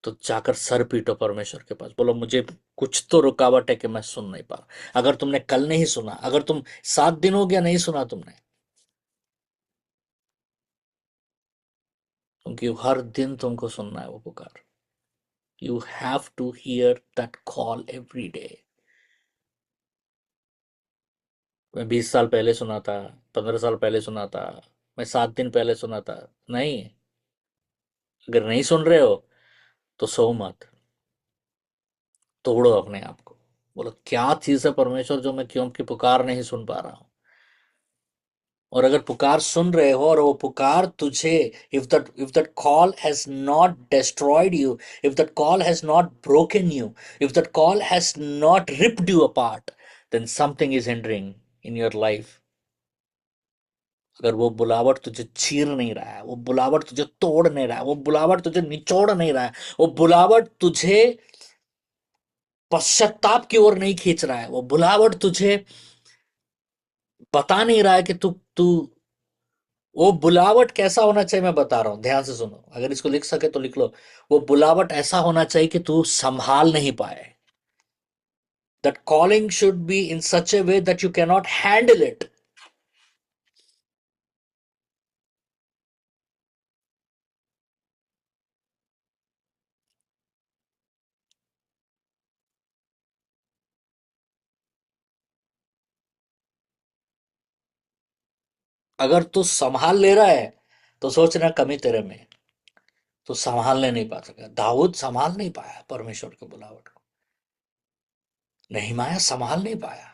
तो जाकर सर पीटो परमेश्वर के पास, बोलो मुझे कुछ तो रुकावट है कि मैं सुन नहीं पा रहा। अगर तुमने कल नहीं सुना, अगर तुम 7 दिन हो गया नहीं सुना तुमने, क्योंकि हर दिन तुमको सुनना है वो पुकार। You have to hear that call every day. मैं 20 साल पहले सुना था, 15 साल पहले सुना था, मैं 7 दिन पहले सुना था, नहीं। अगर नहीं सुन रहे हो तो सो मत, तोड़ो अपने आप को, बोलो क्या चीज है परमेश्वर जो मैं क्यों की पुकार नहीं सुन पा रहा हूं। और अगर पुकार सुन रहे हो और वो पुकार तुझे, if that call has not destroyed you, if that call has not broken you, if that call has not ripped you apart, then something is hindering in your life. अगर वो बुलावट तुझे चीर नहीं रहा है, वो बुलावट तुझे तोड़ नहीं रहा है, वो बुलावट तुझे निचोड़ नहीं रहा है, वो बुलावट तुझे पश्चाताप की ओर नहीं खींच रहा है, वो बुलावट तुझे बता नहीं रहा है कि तू तू वो बुलावट कैसा होना चाहिए मैं बता रहा हूं, ध्यान से सुनो। अगर इसको लिख सके तो लिख लो। वो बुलावट ऐसा होना चाहिए कि तू संभाल नहीं पाए। That calling should be in such A way that you can not handle it. अगर तू संभाल ले रहा है तो सोचना कमी तेरे में है। तू संभालने नहीं पा सका। दाऊद संभाल नहीं पाया परमेश्वर के बुलावट को। नहीमाया संभाल नहीं पाया।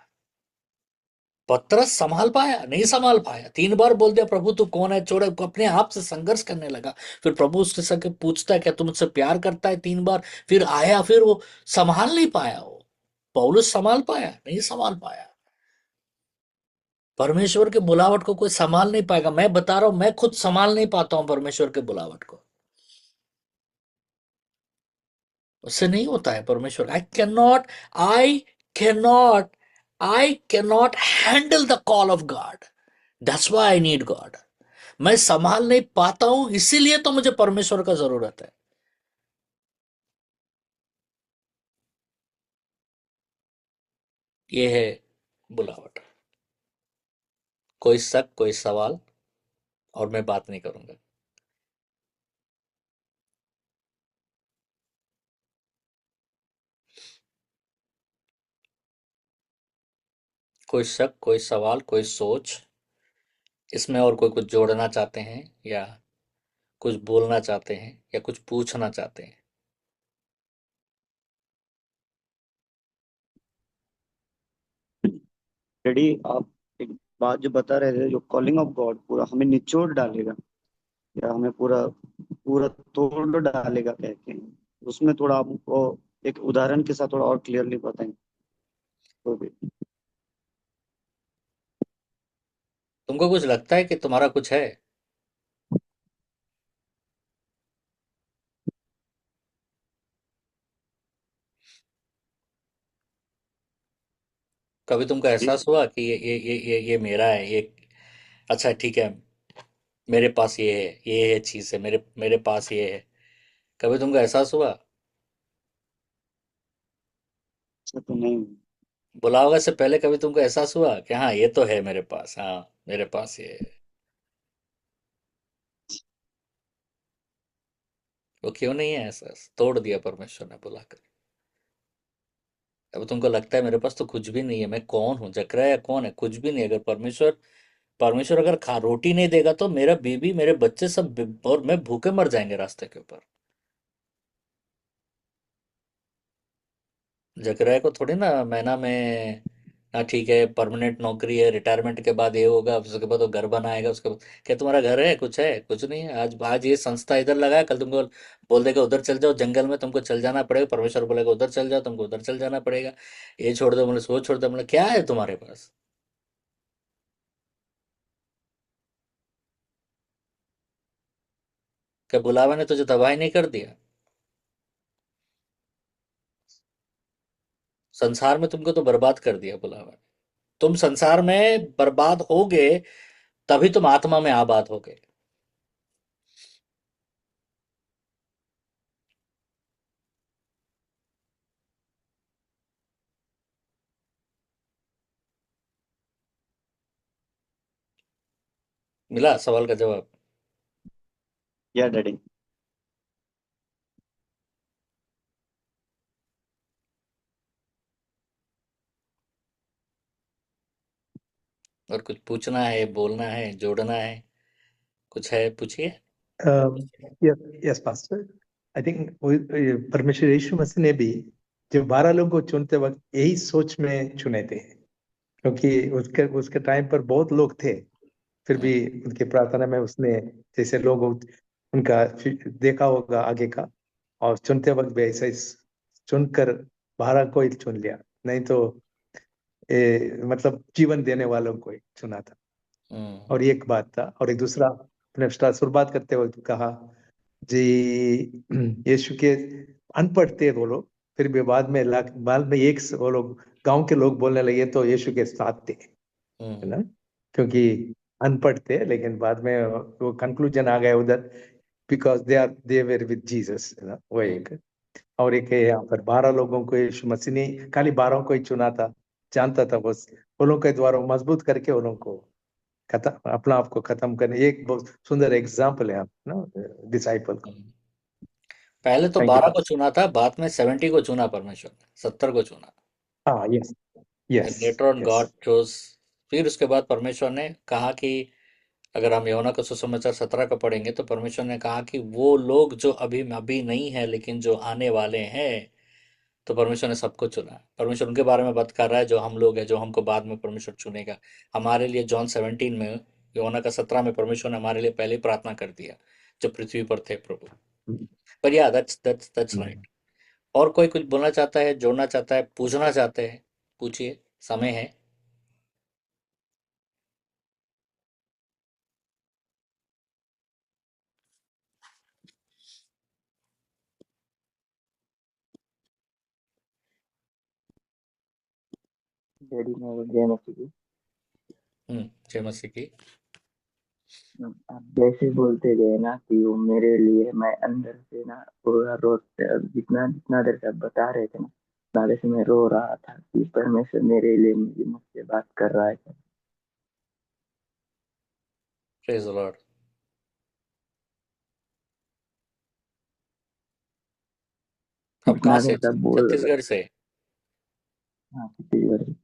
पतरस संभाल पाया नहीं, संभाल पाया। 3 बार बोल दिया प्रभु तू कौन है, छोड़े, अपने आप से संघर्ष करने लगा। फिर प्रभु उसके संग पूछता है क्या तू मुझसे प्यार करता है, 3 बार। फिर आया, फिर वो संभाल नहीं पाया। वो पौलुस संभाल पाया नहीं, संभाल पाया। परमेश्वर के बुलावट को कोई संभाल नहीं पाएगा। मैं बता रहा हूं, मैं खुद संभाल नहीं पाता हूं परमेश्वर के बुलावट को। उससे नहीं होता है परमेश्वर। I can not handle the call of God. That's why I need God. मैं संभाल नहीं पाता हूं, इसीलिए तो मुझे परमेश्वर का जरूरत है। ये है बुलावट। कोई शक, कोई सवाल, और मैं बात नहीं करूंगा। कोई शक, कोई सवाल, कोई सोच, इसमें और कोई कुछ जोड़ना चाहते हैं या कुछ बोलना चाहते हैं या कुछ पूछना चाहते हैं? डैडी, आप एक बात जो बता रहे थे, जो कॉलिंग ऑफ गॉड पूरा हमें निचोड़ डालेगा या हमें पूरा पूरा तोड़ डालेगा कहते हैं, उसमें थोड़ा आपको एक उदाहरण के साथ थोड़ा और क्लियरली बताएंगे तो भी। तुमको कुछ लगता है कि तुम्हारा कुछ है? कभी तुमको जी। एहसास हुआ कि ये मेरा है, ये अच्छा ठीक है, मेरे पास ये है चीज है, मेरे मेरे पास ये है? कभी तुमको एहसास हुआ? ऐसा तो नहीं। बुलाओगे से पहले कभी तुमको एहसास हुआ कि हाँ ये तो है मेरे पास, हाँ मेरे पास ये है? वो क्यों नहीं है एहसास? तोड़ दिया परमेश्वर ने बुलाकर। अब तुमको लगता है मेरे पास तो कुछ भी नहीं है, मैं कौन हूँ, जकरयाह कौन है, कुछ भी नहीं। अगर परमेश्वर परमेश्वर अगर खा रोटी नहीं देगा तो मेरा बीबी, मेरे बच्चे सब और मैं भूखे मर जाएंगे रास्ते के ऊपर। जकरयाह को थोड़ी ना महीना में, हाँ ठीक है परमानेंट नौकरी है, रिटायरमेंट के बाद ये होगा, उसके बाद वो घर बनाएगा, उसके बाद क्या तुम्हारा घर है? कुछ है? कुछ नहीं है। आज आज ये संस्था इधर लगा है, कल तुमको बोल देगा उधर चल जाओ, जंगल में तुमको चल जाना पड़ेगा। परमेश्वर बोलेगा उधर चल जाओ, तुमको उधर चल जाना पड़ेगा। ये छोड़ दो, मतलब वो छोड़ दो, मतलब क्या है तुम्हारे पास? क्या बुलावा ने तुझे तबाही नहीं कर दिया? संसार में तुमको तो बर्बाद कर दिया बुलावा ने। तुम संसार में बर्बाद होगे, तभी तुम आत्मा में आबाद होगे। मिला सवाल का जवाब? या डैडी। और कुछ पूछना है, बोलना है, जोड़ना है, कुछ है पूछिए। यस पास्टर, आई थिंक परमेश्वर यीशु मसीह ने भी जब 12 लोगों को चुनते वक्त यही सोच में चुने थे, क्योंकि उसके उसके टाइम पर बहुत लोग थे, फिर भी उनकी प्रार्थना में उसने जैसे लोग उनका देखा होगा आगे का, और चुनते वक्त भी ऐसा ही चुनकर 12 को ही चुन लिया, नहीं तो मतलब जीवन देने वालों को ही चुना था। और ये एक बात था। और एक दूसरा, अपने शुरुआत करते वक्त कहा जी, यीशु के अनपढ़ थे वो लोग, फिर भी बाद में एक वो लोग गांव के लोग बोलने लगे तो यीशु के साथ थे, है ना, क्योंकि अनपढ़ थे, लेकिन बाद में वो कंक्लूजन आ गया उधर, because they were with Jesus, है ना, वो एक। और एक है यहाँ पर 12 लोगों को यीशु मसीह ने खाली 12 को ही चुना था, जानता था बस वो लोग के द्वारा मजबूत करके उन लोगों को खत्म, अपना आप को खत्म करने। ये एक बहुत सुंदर एग्जाम्पल है आप ना, डिसाइपल का। पहले तो थैंक यू 12 को पास। चुना था, बाद में 70 को चुना परमेश्वर ने, 70 को चुना। हाँ, yes yes later on yes. God chose. फिर उसके बाद परमेश्वर ने कहा कि अगर हम यूहन्ना का सुसमाचार 17 का पढ़ेंगे तो परमेश्वर ने कहा कि वो लोग जो अभी अभी नहीं है लेकिन जो आने वाले हैं, तो परमेश्वर ने सबको चुना। परमेश्वर उनके बारे में बात कर रहा है जो हम लोग हैं, जो हमको बाद में परमेश्वर चुनेगा। हमारे लिए जॉन 17 में, यूहन्ना का 17 में परमेश्वर ने हमारे लिए पहले ही प्रार्थना कर दिया जब पृथ्वी पर थे प्रभु। पर या दैट्स राइट। और कोई कुछ बोलना चाहता है, जोड़ना चाहता है, पूछना चाहते हैं, पूछिए, समय है। डैडी मैं वो जय मसीह की। जय मसीह की। आप जैसे बोलते गए ना कि वो मेरे लिए, मैं अंदर से ना पूरा रोज जितना जितना देर से आप बता रहे थे ना, उतना से मैं रो रहा था कि परमेश्वर मेरे लिए मुझसे बात कर रहा है। Praise the Lord. आप कहाँ इतना से? देर तक बोल रहा छत्तीसगढ़ से? था। हाँ, छत्तीसगढ़ से।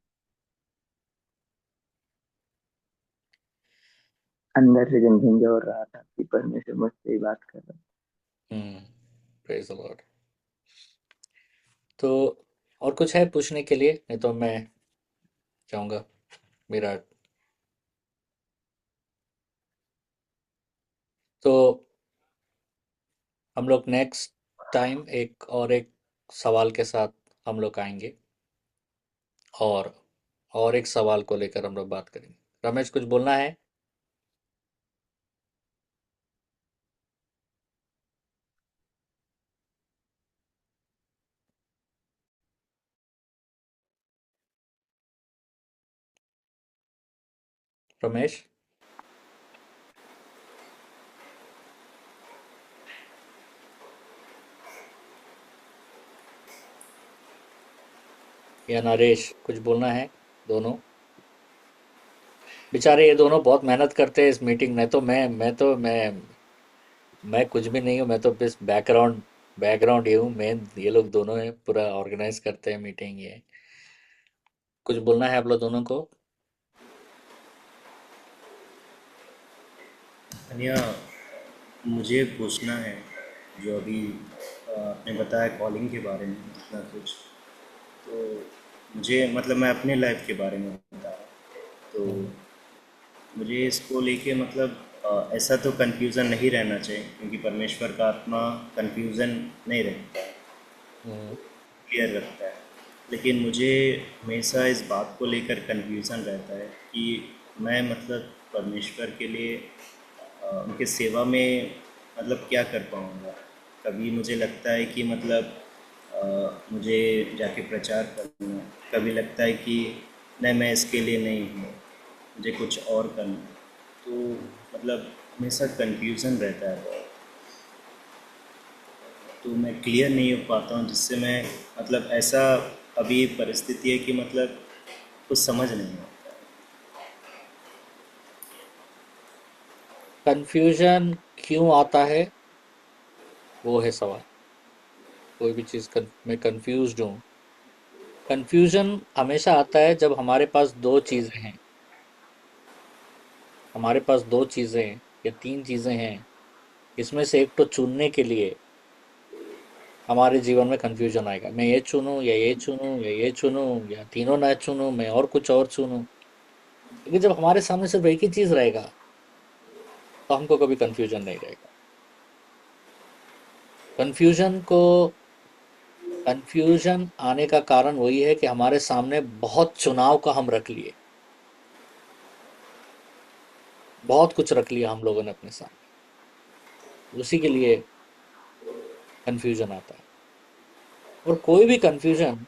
अंदर से झंझोर रहा था कि परमेश्वर मुझसे ही बात कर रहा है। Praise the Lord. तो और कुछ है पूछने के लिए? नहीं तो मैं चाहूँगा मेरा। तो हम लोग नेक्स्ट टाइम एक सवाल के साथ हम लोग आएंगे, और एक सवाल को लेकर हम लोग बात करेंगे। रमेश, कुछ बोलना है? रमेश या नरेश, कुछ बोलना है? दोनों बेचारे, ये दोनों बहुत मेहनत करते हैं इस मीटिंग में। तो मैं कुछ भी नहीं हूँ। मैं तो बस बैकग्राउंड ये हूँ। मेन ये लोग दोनों हैं, पूरा ऑर्गेनाइज करते हैं मीटिंग ये। कुछ बोलना है आप लोग दोनों को? अनिया, मुझे पूछना है जो अभी आपने बताया कॉलिंग के बारे में इतना कुछ, तो मुझे मतलब मैं अपने लाइफ के बारे में बता रहा हूँ। तो मुझे इसको लेके मतलब ऐसा तो कन्फ्यूज़न नहीं रहना चाहिए, क्योंकि परमेश्वर का आत्मा कन्फ्यूज़न नहीं रखता है, क्लियर रखता है। लेकिन मुझे हमेशा इस बात को लेकर कन्फ्यूज़न रहता है कि मैं मतलब परमेश्वर के लिए उनके सेवा में मतलब क्या कर पाऊँगा। कभी मुझे लगता है कि मतलब मुझे जाके प्रचार करना है, कभी लगता है कि नहीं मैं इसके लिए नहीं हूँ, मुझे कुछ और करना है। तो मतलब हमेशा कन्फ्यूज़न रहता है बहुत, तो मैं क्लियर नहीं हो पाता हूँ, जिससे मैं मतलब ऐसा अभी परिस्थिति है कि मतलब कुछ समझ नहीं आता। कंफ्यूजन क्यों आता है, वो है सवाल। कोई भी चीज़ में कंफ्यूज्ड हूँ। कंफ्यूजन हमेशा आता है जब हमारे पास दो चीज़ें हैं, हमारे पास दो चीज़ें या तीन चीज़ें हैं, इसमें से एक तो चुनने के लिए हमारे जीवन में कंफ्यूजन आएगा। मैं ये चुनूं या ये चुनूं या ये चुनूं या तीनों ना चुनूं, मैं और कुछ और चुनूं। लेकिन जब हमारे सामने सिर्फ एक ही चीज़ रहेगा तो हमको कभी कंफ्यूजन नहीं रहेगा। कंफ्यूजन को कंफ्यूजन आने का कारण वही है कि हमारे सामने बहुत चुनाव का हम रख लिए, बहुत कुछ रख लिया हम लोगों ने अपने सामने, उसी के लिए कंफ्यूजन आता है। और कोई भी कंफ्यूजन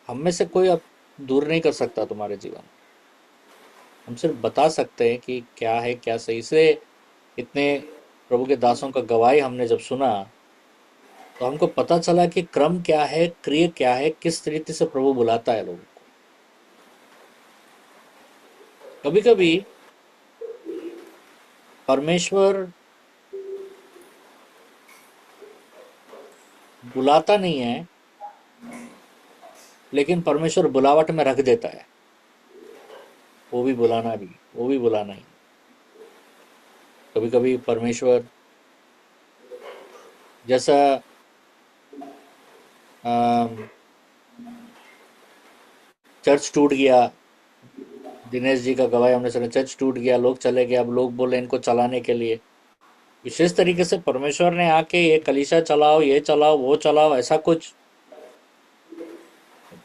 हम में से कोई अब दूर नहीं कर सकता तुम्हारे जीवन में। हम सिर्फ बता सकते हैं कि क्या है क्या सही से। इतने प्रभु के दासों का गवाही हमने जब सुना तो हमको पता चला कि क्रम क्या है, क्रिया क्या है, किस तरीके से प्रभु बुलाता है लोगों को। कभी कभी परमेश्वर बुलाता नहीं है, लेकिन परमेश्वर बुलावट में रख देता है। वो भी बुलाना भी, वो भी बुलाना ही। कभी कभी परमेश्वर जैसा चर्च टूट गया, दिनेश जी का गवाही हमने सुना, चर्च टूट गया, लोग चले गए, अब लोग बोले इनको चलाने के लिए। विशेष तरीके से परमेश्वर ने आके ये कलीसिया चलाओ, ये चलाओ, वो चलाओ, ऐसा कुछ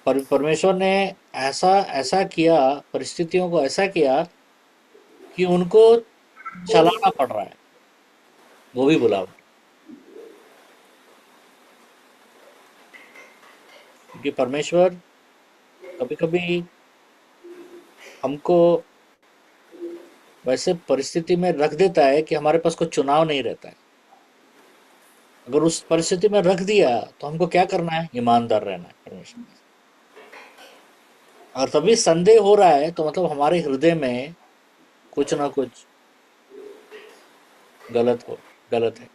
परमेश्वर ने ऐसा ऐसा किया, परिस्थितियों को ऐसा किया कि उनको चलाना पड़ रहा है। वो भी बुलावट, क्योंकि परमेश्वर कभी कभी हमको वैसे परिस्थिति में रख देता है कि हमारे पास कोई चुनाव नहीं रहता है। अगर उस परिस्थिति में रख दिया तो हमको क्या करना है? ईमानदार रहना है परमेश्वर के साथ। और तभी संदेह हो रहा है तो मतलब हमारे हृदय में कुछ ना कुछ गलत है।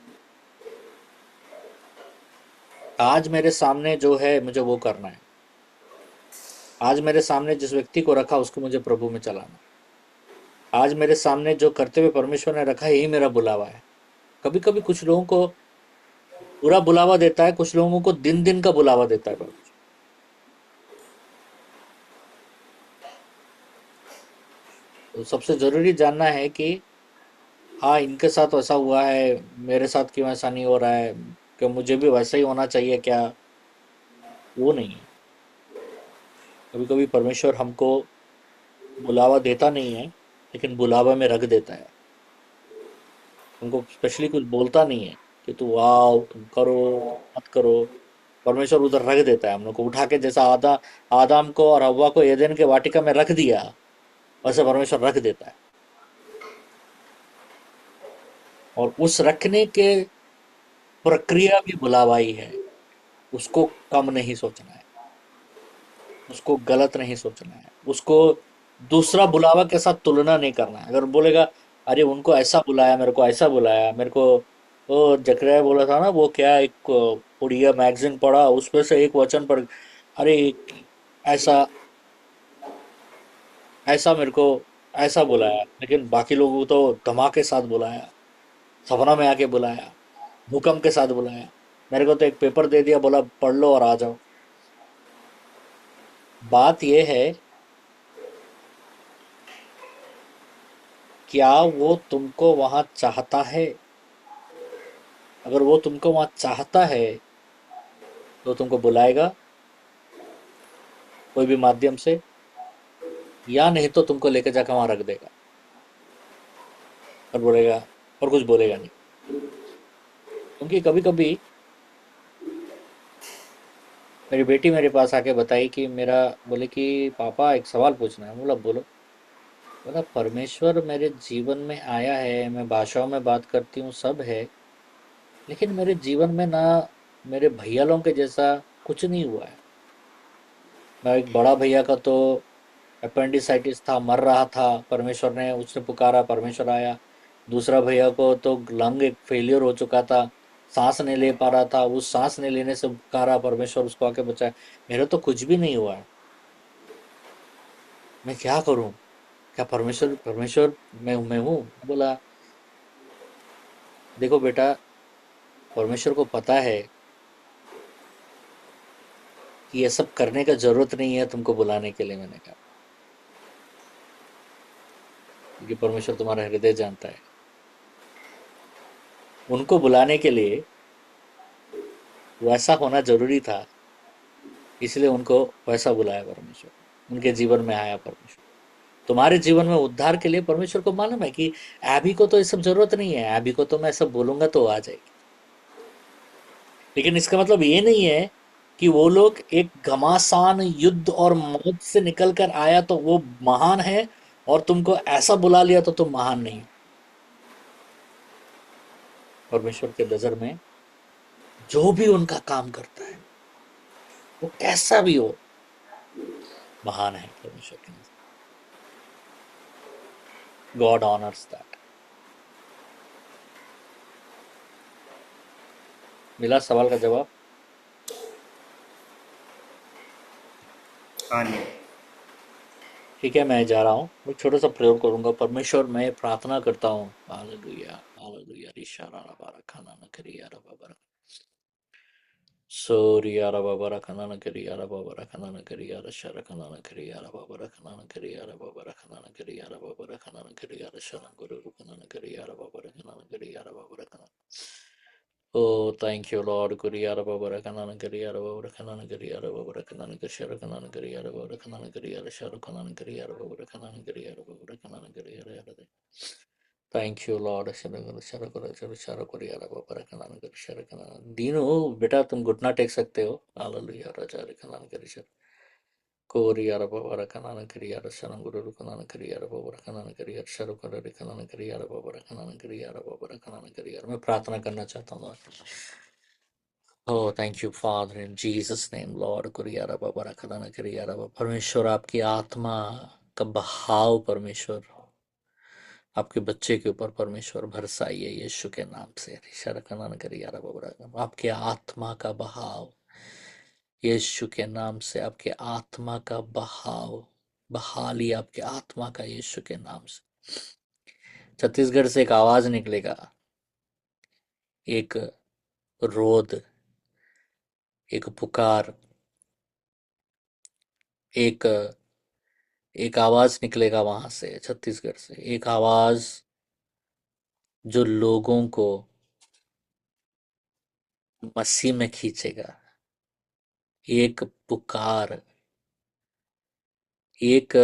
आज मेरे सामने जो है मुझे वो करना है। आज मेरे सामने जिस व्यक्ति को रखा उसको मुझे प्रभु में चलाना है। आज मेरे सामने जो करते हुए परमेश्वर ने रखा यही मेरा बुलावा है। कभी कभी कुछ लोगों को पूरा बुलावा देता है, कुछ लोगों को दिन दिन का बुलावा देता है परमेश्वर। तो सबसे जरूरी जानना है कि हाँ, इनके साथ वैसा हुआ है, मेरे साथ क्यों ऐसा नहीं हो रहा है, कि मुझे भी वैसा ही होना चाहिए क्या? वो नहीं है। कभी कभी परमेश्वर हमको बुलावा देता नहीं है, लेकिन बुलावा में रख देता है। हमको स्पेशली कुछ बोलता नहीं है कि तू आओ, तुम करो, मत करो। परमेश्वर उधर रख देता है हम लोग को, उठा के, जैसा आदम को और हव्वा को एदेन के वाटिका में रख दिया, वैसे परमेश्वर रख देता है। और उस रखने के प्रक्रिया भी बुलावाई है। उसको कम नहीं सोचना है, उसको गलत नहीं सोचना है, उसको दूसरा बुलावा के साथ तुलना नहीं करना है। अगर बोलेगा अरे उनको ऐसा बुलाया, मेरे को ऐसा बुलाया, मेरे को वो जकरिया बोला था ना, वो क्या एक उड़िया मैगजीन पढ़ा, उसमें से एक वचन पढ़, अरे ऐसा ऐसा मेरे को ऐसा बुलाया, लेकिन बाकी लोगों को तो धमाके साथ बुलाया, सपना में आके बुलाया, भूकंप के साथ बुलाया। मेरे को तो एक पेपर दे दिया, बोला पढ़ लो और आ जाओ। बात यह है, क्या वो तुमको वहां चाहता है? अगर वो तुमको वहां चाहता है तो तुमको बुलाएगा कोई भी माध्यम से, या नहीं तो तुमको लेकर जाकर वहां रख देगा और बोलेगा, और कुछ बोलेगा नहीं। क्योंकि कभी कभी मेरी बेटी मेरे पास आके बताई कि मेरा बोले कि पापा एक सवाल पूछना है। बोला बोलो। बोला परमेश्वर मेरे जीवन में आया है, मैं भाषाओं में बात करती हूँ, सब है, लेकिन मेरे जीवन में ना मेरे भैया लोगों के जैसा कुछ नहीं हुआ है। मैं एक बड़ा भैया का तो अपेंडिसाइटिस था, मर रहा था, परमेश्वर ने उसने पुकारा, परमेश्वर आया। दूसरा भैया को तो लंग एक फेलियर हो चुका था, सांस नहीं ले पा रहा था, उस सांस नहीं लेने से पुकारा, परमेश्वर उसको आके बचाया। मेरा तो कुछ भी नहीं हुआ है, मैं क्या करूं? क्या परमेश्वर परमेश्वर मैं हूँ? बोला देखो बेटा, परमेश्वर को पता है कि ये सब करने का जरूरत नहीं है तुमको बुलाने के लिए। मैंने कहा क्योंकि परमेश्वर तुम्हारा हृदय जानता है। उनको बुलाने के लिए वैसा होना जरूरी था, इसलिए उनको वैसा बुलाया परमेश्वर, उनके जीवन में आया परमेश्वर। तुम्हारे जीवन में उद्धार के लिए परमेश्वर को मालूम है कि एबी को तो ये सब जरूरत नहीं है, एबी को तो मैं सब बोलूंगा तो आ जाएगी। लेकिन इसका मतलब ये नहीं है कि वो लोग एक घमासान युद्ध और मौत से निकल कर आया तो वो महान है, और तुमको ऐसा बुला लिया तो तुम महान नहीं हो। परमेश्वर के नजर में जो भी उनका काम करता है, वो कैसा भी हो, महान है परमेश्वर के नजर। God honours that. मिला सवाल का जवाब? हाँ जी। ठीक है, मैं जा रहा हूँ, मैं छोटा सा प्रयोग करूंगा। परमेश्वर, मैं प्रार्थना करता हूँ, हालेलुया हालेलुया, रिशारा रबारा खाना न करिया रबारा, सोरिया रबारा खाना न करिया रबारा खाना न करिया रशारा खाना न करिया रबारा खाना न करिया रबारा खाना न करिया रबारा खाना न करिया रशारा गुरु खाना न करिया रबारा खाना न करिया रबारा खाना। Oh, thank you, Lord. Kuriyara Babara Kanana Kuriyara Babara Kanana Kuriyara Babara Kanana Kushara Kanana Kuriyara Babara Kanana Kuriyara Shara Kanana Kuriyara Babara Kanana Kuriyara Babara Kanana Kuriyara. Thank you, Lord. Shara Shara Kura Shara Shara Kuriyara Babara Kanana Kurishara Kanana. दीनो बेटा तुम घुटना टेक सकते हो। हालेलुया राजा रे kanana Kurishara. Kuriyara Babara Kanana Kuriyara Shara Guru Kanana Kuriyara Babara Kanana Kuriyara Shara Kura रे Kanana Kuriyara Babara Kanana Kuriyara Babara Kanana Kuriyara. मैं प्रार्थना करना चाहता हूँ। Oh, thank you, Father, in Jesus' name, Lord. कुरियारा बाबा रखना ना करियारा बाबा। परमेश्वर, आपकी आत्मा का बहाव परमेश्वर आपके बच्चे के ऊपर परमेश्वर बरसाइए यीशु के नाम से। रखना ना करियारा बाबा रखना। आपके आत्मा का बहाव यीशु के नाम से, आपके आत्मा का बहाव बहाली आपके आत्मा का यीशु के नाम से। छत्तीसगढ़ से एक आवाज निकलेगा, एक रोद, एक पुकार, एक एक आवाज निकलेगा वहां से, छत्तीसगढ़ से एक आवाज जो लोगों को मसीह में खींचेगा। एक पुकार, एक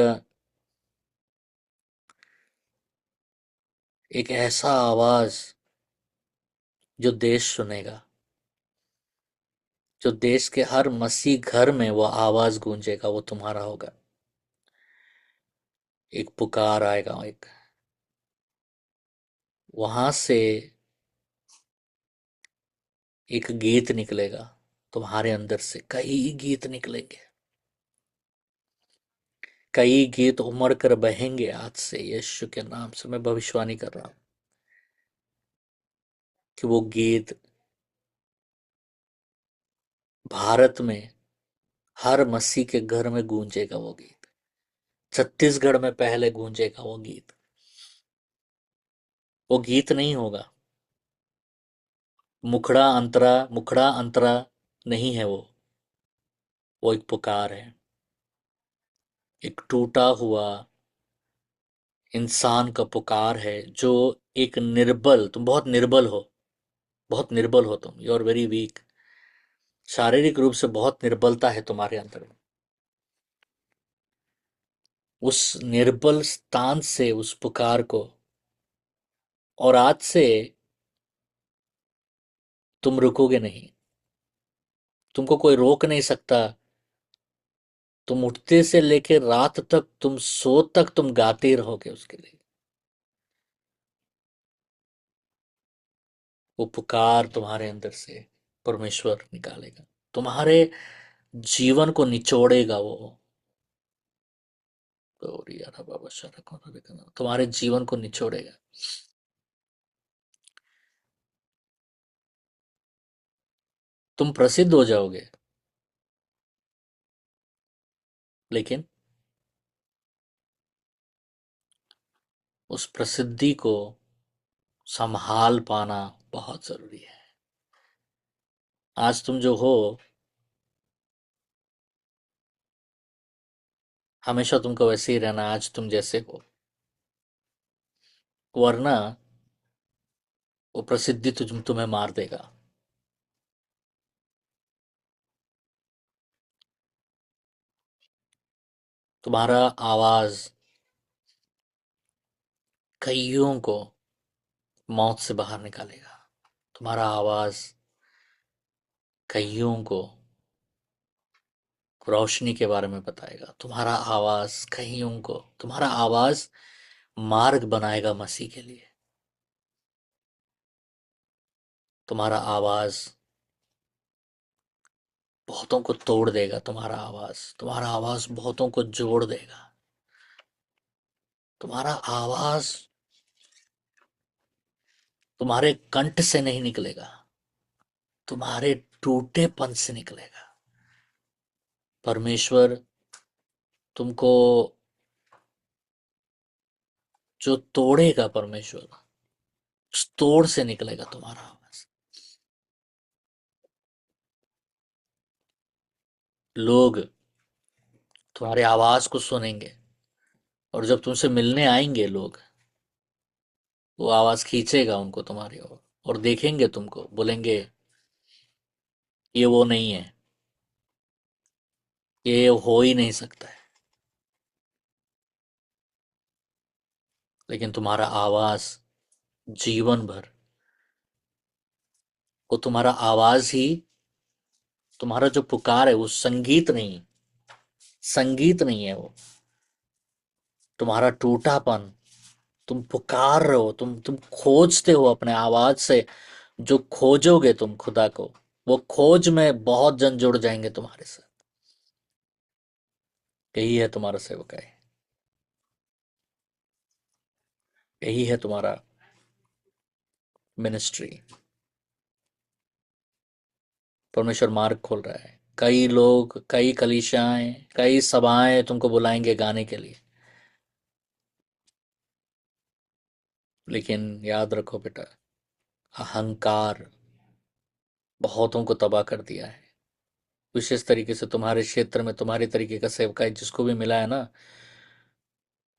एक ऐसा आवाज जो देश सुनेगा, जो देश के हर मसीह घर में वो आवाज गूंजेगा, वो तुम्हारा होगा। एक पुकार आएगा, एक वहां से एक गीत निकलेगा तुम्हारे अंदर से। कई गीत निकलेंगे, कई गीत उमड़ कर बहेंगे आज से यीशु के नाम से। मैं भविष्यवाणी कर रहा हूं कि वो गीत भारत में हर मसीह के घर में गूंजेगा। वो गीत छत्तीसगढ़ में पहले गूंजेगा। वो गीत, वो गीत नहीं होगा मुखड़ा अंतरा नहीं है वो एक पुकार है। एक टूटा हुआ इंसान का पुकार है, जो एक निर्बल, तुम बहुत निर्बल हो, बहुत निर्बल हो, तुम, यू आर वेरी वीक, शारीरिक रूप से बहुत निर्बलता है तुम्हारे अंदर में। उस निर्बल स्थान से उस पुकार को, और आज से तुम रुकोगे नहीं, तुमको कोई रोक नहीं सकता। तुम उठते से लेकर रात तक, तुम सो तक तुम गाते ही रहोगे उसके लिए। वो पुकार तुम्हारे अंदर से परमेश्वर निकालेगा, तुम्हारे जीवन को निचोड़ेगा वो। तुम्हारे जीवन को निचोड़ेगा। तुम प्रसिद्ध हो जाओगे, लेकिन उस प्रसिद्धि को संभाल पाना बहुत जरूरी है। आज तुम जो हो, हमेशा तुमको वैसे ही रहना आज तुम जैसे हो, वरना वो प्रसिद्धि तुम्हें मार देगा। तुम्हारा आवाज कईयों को मौत से बाहर निकालेगा। तुम्हारा आवाज कईयों को रोशनी के बारे में बताएगा। तुम्हारा आवाज कईयों को, तुम्हारा आवाज मार्ग बनाएगा मसीह के लिए। तुम्हारा आवाज बहुतों को तोड़ देगा। तुम्हारा आवाज बहुतों को जोड़ देगा। तुम्हारा आवाज तुम्हारे कंठ से नहीं निकलेगा, तुम्हारे टूटेपन से निकलेगा। परमेश्वर तुमको जो तोड़ेगा, परमेश्वर उस तोड़ से निकलेगा तुम्हारा आवाज। लोग तुम्हारे आवाज को सुनेंगे, और जब तुमसे मिलने आएंगे लोग, वो आवाज खींचेगा उनको तुम्हारी ओर, और देखेंगे तुमको, बोलेंगे ये वो नहीं है, ये हो ही नहीं सकता है। लेकिन तुम्हारा आवाज जीवन भर, वो तुम्हारा आवाज ही, तुम्हारा जो पुकार है वो संगीत नहीं है वो। तुम्हारा टूटापन, तुम पुकार रहे हो, तुम खोजते हो अपने आवाज से। जो खोजोगे तुम खुदा को, वो खोज में बहुत जन जुड़ जाएंगे तुम्हारे साथ। यही है तुम्हारा सेवकाई, यही है तुम्हारा मिनिस्ट्री। परमेश्वर मार्ग खोल रहा है। कई लोग, कई कलीसियाएं, कई सभाएं तुमको बुलाएंगे गाने के लिए, लेकिन याद रखो बेटा, अहंकार बहुतों को तबाह कर दिया है। विशेष तरीके से तुम्हारे क्षेत्र में तुम्हारे तरीके का सेवकाई जिसको भी मिला है ना,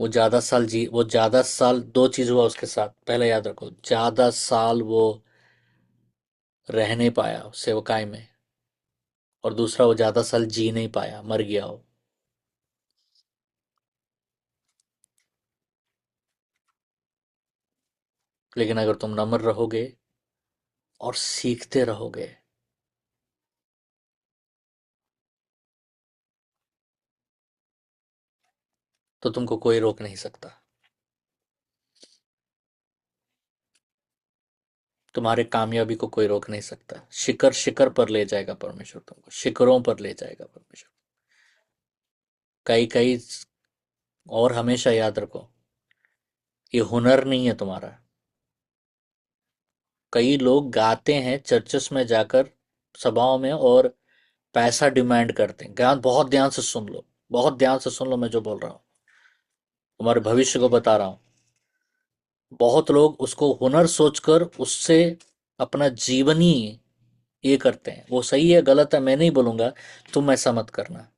वो ज्यादा साल, दो चीज हुआ उसके साथ। पहले याद रखो, ज्यादा साल वो रह नहीं पाया सेवकाई में, और दूसरा वो ज्यादा साल जी नहीं पाया, मर गया हो। लेकिन अगर तुम नम्र रहोगे और सीखते रहोगे, तो तुमको कोई रोक नहीं सकता। तुम्हारे कामयाबी को कोई रोक नहीं सकता। शिखर शिखर पर ले जाएगा परमेश्वर, तुमको शिखरों पर ले जाएगा परमेश्वर। कई कई, और हमेशा याद रखो, ये हुनर नहीं है तुम्हारा। कई लोग गाते हैं चर्चेस में जाकर, सभाओं में, और पैसा डिमांड करते हैं। ज्ञान बहुत ध्यान से सुन लो, बहुत ध्यान से सुन लो मैं जो बोल रहा हूँ, तुम्हारे भविष्य को बता रहा हूँ। बहुत लोग उसको हुनर सोचकर उससे अपना जीवनी ये करते हैं। वो सही है गलत है मैं नहीं बोलूंगा, तुम ऐसा मत करना,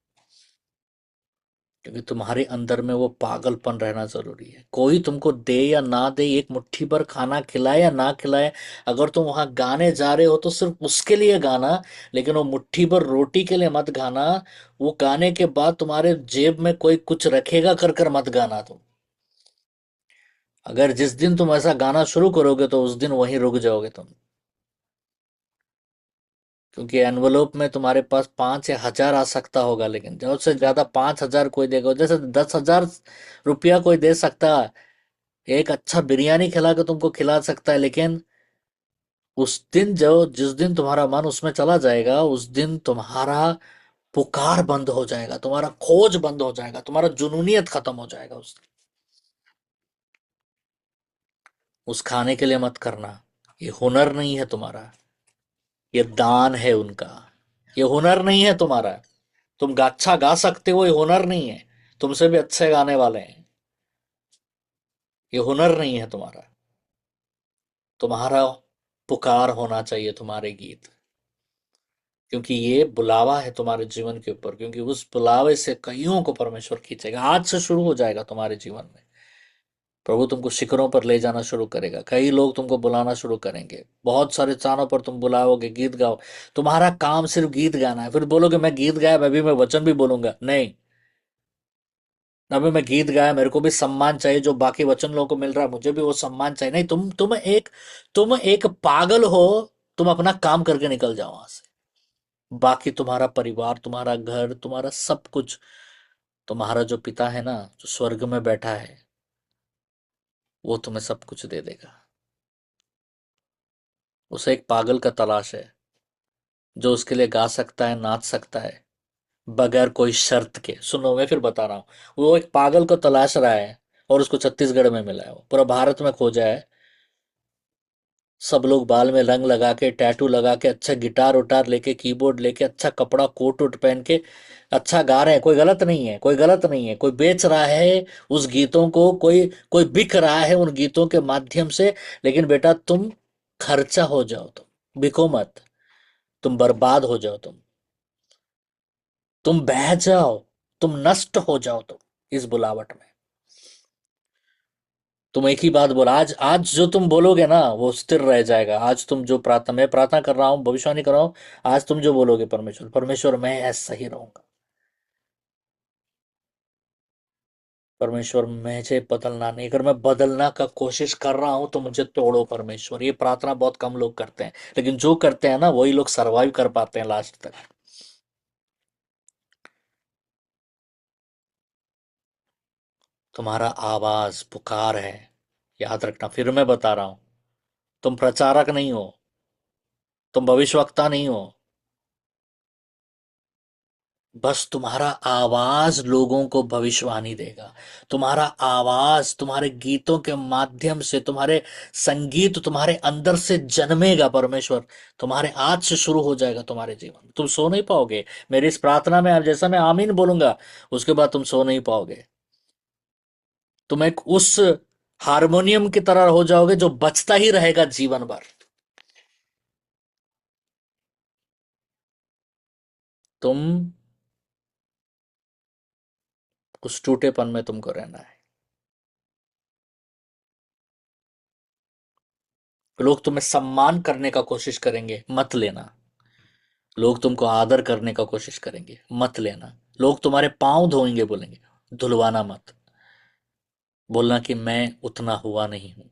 क्योंकि तुम्हारे अंदर में वो पागलपन रहना जरूरी है। कोई तुमको दे या ना दे, एक मुट्ठी भर खाना खिलाए या ना खिलाए, अगर तुम वहां गाने जा रहे हो तो सिर्फ उसके लिए गाना, लेकिन वो मुट्ठी भर रोटी के लिए मत गाना। वो गाने के बाद तुम्हारे जेब में कोई कुछ रखेगा कर कर मत गाना तुम। अगर जिस दिन तुम ऐसा गाना शुरू करोगे तो उस दिन वहीं रुक जाओगे तुम। क्योंकि एनवलोप में तुम्हारे पास 5 या 1000 आ सकता होगा, लेकिन ज्यादा से ज्यादा 5,000 कोई देगा। जैसे 10,000 रुपया कोई दे सकता है, एक अच्छा बिरयानी खिला के तुमको खिला सकता है, लेकिन उस दिन जो जिस दिन तुम्हारा मन उसमें चला जाएगा, उस दिन तुम्हारा पुकार बंद हो जाएगा, तुम्हारा खोज बंद हो जाएगा, तुम्हारा जुनूनियत खत्म हो जाएगा उस दिन। उस खाने के लिए मत करना, ये हुनर नहीं है तुम्हारा, ये दान है उनका। ये हुनर नहीं है तुम्हारा। तुम अच्छा गा सकते हो, ये हुनर नहीं है। तुमसे भी अच्छे गाने वाले हैं, ये हुनर नहीं है तुम्हारा। तुम्हारा पुकार होना चाहिए तुम्हारे गीत, क्योंकि ये बुलावा है तुम्हारे जीवन के ऊपर, क्योंकि उस बुलावे से कईयों को परमेश्वर खींचेगा। आज से शुरू हो जाएगा तुम्हारे जीवन में। प्रभु तुमको शिखरों पर ले जाना शुरू करेगा, कई लोग तुमको बुलाना शुरू करेंगे, बहुत सारे स्थानों पर तुम बुलाओगे, गीत गाओ। तुम्हारा काम सिर्फ गीत गाना है। फिर बोलोगे मैं गीत गाया, मैं वचन भी बोलूंगा, नहीं। अभी मैं गीत गाया, मेरे को भी सम्मान चाहिए जो बाकी वचन लोगों को मिल रहा है, मुझे भी वो सम्मान चाहिए, नहीं। तुम एक पागल हो। तुम अपना काम करके निकल जाओ वहां से। बाकी तुम्हारा परिवार, तुम्हारा घर, तुम्हारा सब कुछ, तुम्हारा जो पिता है ना, जो स्वर्ग में बैठा है, वो तुम्हें सब कुछ दे देगा। उसे एक पागल का तलाश है जो उसके लिए गा सकता है, नाच सकता है, बगैर कोई शर्त के। सुनो, मैं फिर बता रहा हूँ। वो एक पागल को तलाश रहा है, और उसको छत्तीसगढ़ में मिला है। वो पूरा भारत में खोजा है। सब लोग बाल में रंग लगा के, टैटू लगा के, अच्छा गिटार उटार लेके, कीबोर्ड लेके, अच्छा कपड़ा कोट वोट पहन के अच्छा गा रहे हैं। कोई गलत नहीं है, कोई गलत नहीं है। कोई बेच रहा है उस गीतों को, कोई कोई बिक रहा है उन गीतों के माध्यम से। लेकिन बेटा, तुम खर्चा हो जाओ, तुम बिको मत, तुम बर्बाद हो जाओ, तुम बह जाओ, तुम नष्ट हो जाओ, तुम इस बुलावट में। तुम एक ही बात बोला, आज आज जो तुम बोलोगे ना वो स्थिर रह जाएगा। आज तुम जो प्रार्थना, मैं प्रार्थना कर रहा हूं, भविष्यवाणी कर रहा हूं, आज तुम जो बोलोगे, परमेश्वर परमेश्वर मैं ऐसा ही रहूंगा, परमेश्वर मुझे बदलना नहीं। अगर मैं बदलना का कोशिश कर रहा हूं तो मुझे तोड़ो परमेश्वर। ये प्रार्थना बहुत कम लोग करते हैं, लेकिन जो करते हैं ना वही लोग सरवाइव कर पाते हैं लास्ट तक। तुम्हारा आवाज पुकार है, याद रखना। फिर मैं बता रहा हूं, तुम प्रचारक नहीं हो, तुम भविष्यवक्ता नहीं हो। बस तुम्हारा आवाज लोगों को भविष्यवाणी देगा। तुम्हारा आवाज तुम्हारे गीतों के माध्यम से, तुम्हारे संगीत तुम्हारे अंदर से जन्मेगा। परमेश्वर तुम्हारे आज से शुरू हो जाएगा तुम्हारे जीवन। तुम सो नहीं पाओगे मेरी इस प्रार्थना में। अब जैसा मैं आमीन बोलूंगा, उसके बाद तुम सो नहीं पाओगे। तुम एक उस हारमोनियम की तरह हो जाओगे जो बजता ही रहेगा जीवन भर। तुम उस टूटेपन में तुमको रहना है। लोग तुम्हें सम्मान करने का कोशिश करेंगे, मत लेना। लोग तुमको आदर करने का कोशिश करेंगे, मत लेना। लोग तुम्हारे पांव धोएंगे, बोलेंगे, धुलवाना मत। बोलना कि मैं उतना हुआ नहीं हूं।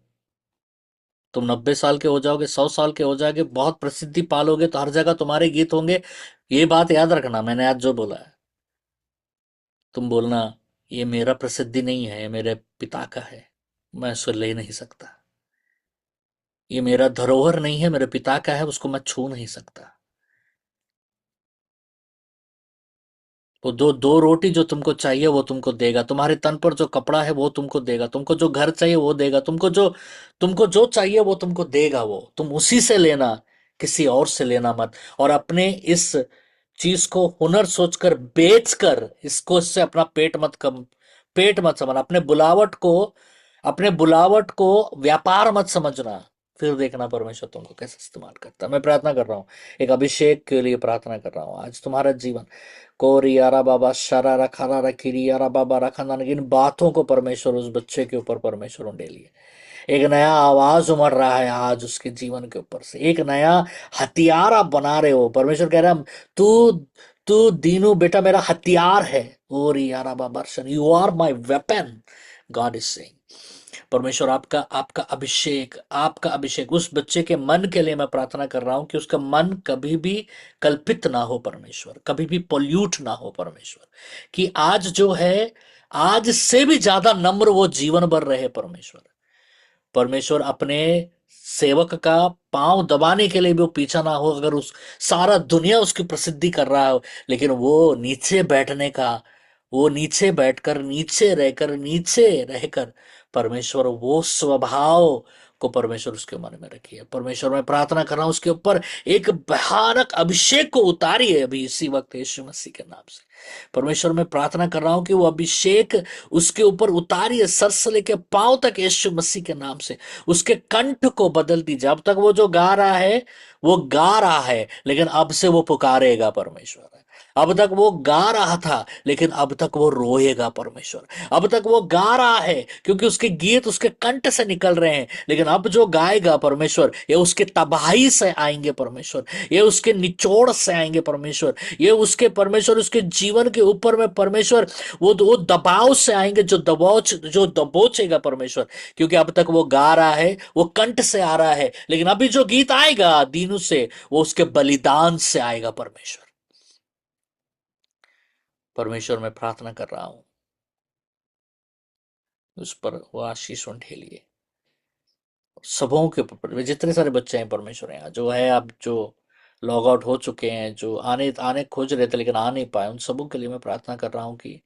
तुम 90 साल के हो जाओगे, 100 साल के हो जाओगे, बहुत प्रसिद्धि पालोगे, तो हर जगह तुम्हारे गीत होंगे। ये बात याद रखना, मैंने आज जो बोला है। तुम बोलना, ये मेरा प्रसिद्धि नहीं है, ये मेरे पिता का है, मैं उसे ले नहीं सकता। ये मेरा धरोहर नहीं है, मेरे पिता का है, उसको मैं छू नहीं सकता। वो दो दो रोटी जो तुमको चाहिए वो तुमको देगा। तुम्हारे तन पर जो कपड़ा है वो तुमको देगा। तुमको जो घर चाहिए वो देगा। तुमको जो चाहिए वो तुमको देगा। वो तुम उसी से लेना, किसी और से लेना मत। और अपने इस चीज को हुनर सोचकर बेच कर इसको, इससे अपना पेट मत समझना। अपने बुलावट को व्यापार मत समझना। फिर देखना परमेश्वर तुमको कैसे इस्तेमाल करता है। मैं प्रार्थना कर रहा हूँ, एक अभिषेक के लिए प्रार्थना कर रहा हूँ। आज तुम्हारा जीवन कोरियारा बाबा शरारा खरारा किरियारा बाबा रखा, इन बातों को परमेश्वर उस बच्चे के ऊपर परमेश्वर उंडे लिए। एक नया आवाज उमड़ रहा है आज उसके जीवन के ऊपर से। एक नया हथियार आप बना रहे हो। परमेश्वर कह रहा है, तू तू दीनू बेटा मेरा हथियार है। ओ रियारा बाबा, you are my weapon, God is saying. परमेश्वर आपका आपका अभिषेक उस बच्चे के मन के लिए मैं प्रार्थना कर रहा हूं कि उसका मन कभी भी कल्पित ना हो परमेश्वर, कभी भी पोल्यूट ना हो परमेश्वर, कि आज जो है आज से भी ज्यादा नम्र वो जीवन भर रहे परमेश्वर। परमेश्वर अपने सेवक का पांव दबाने के लिए भी वो पीछा ना हो, अगर उस सारा दुनिया उसकी प्रसिद्धि कर रहा हो, लेकिन वो नीचे बैठने का, वो नीचे रहकर परमेश्वर वो स्वभाव को परमेश्वर उसके मन में रखिए। परमेश्वर मैं प्रार्थना कर रहा हूं उसके ऊपर एक भयानक अभिषेक को उतारिए अभी इसी वक्त यीशु मसीह के नाम से। परमेश्वर मैं प्रार्थना कर रहा हूं कि वो अभिषेक उसके ऊपर उतारिए, सर से लेके पांव तक यीशु मसीह के नाम से। उसके कंठ को बदल दीजिए। अब तक वो जो गा रहा है वो गा रहा है, लेकिन अब से वो पुकारेगा परमेश्वर। अब तक वो गा रहा था, लेकिन अब तक वो रोएगा परमेश्वर। अब तक वो गा रहा है क्योंकि उसके गीत उसके कंठ से निकल रहे हैं, लेकिन अब जो गाएगा परमेश्वर, ये उसके तबाही से आएंगे परमेश्वर, ये उसके निचोड़ से आएंगे परमेश्वर, ये उसके परमेश्वर उसके जीवन के ऊपर में परमेश्वर वो दबाव से आएंगे जो दबोचेगा परमेश्वर। क्योंकि अब तक वो गा रहा है, वो कंठ से आ रहा है, लेकिन अभी जो गीत आएगा दीनू से, वो उसके बलिदान से आएगा परमेश्वर। परमेश्वर मैं प्रार्थना कर रहा हूं उस पर वो आशीष ढेलिए सबों के ऊपर। जितने सारे बच्चे हैं परमेश्वर यहाँ जो है, अब जो लॉग आउट हो चुके हैं, जो आने आने खोज रहे थे लेकिन आ नहीं पाए, उन सबों के लिए मैं प्रार्थना कर रहा हूँ कि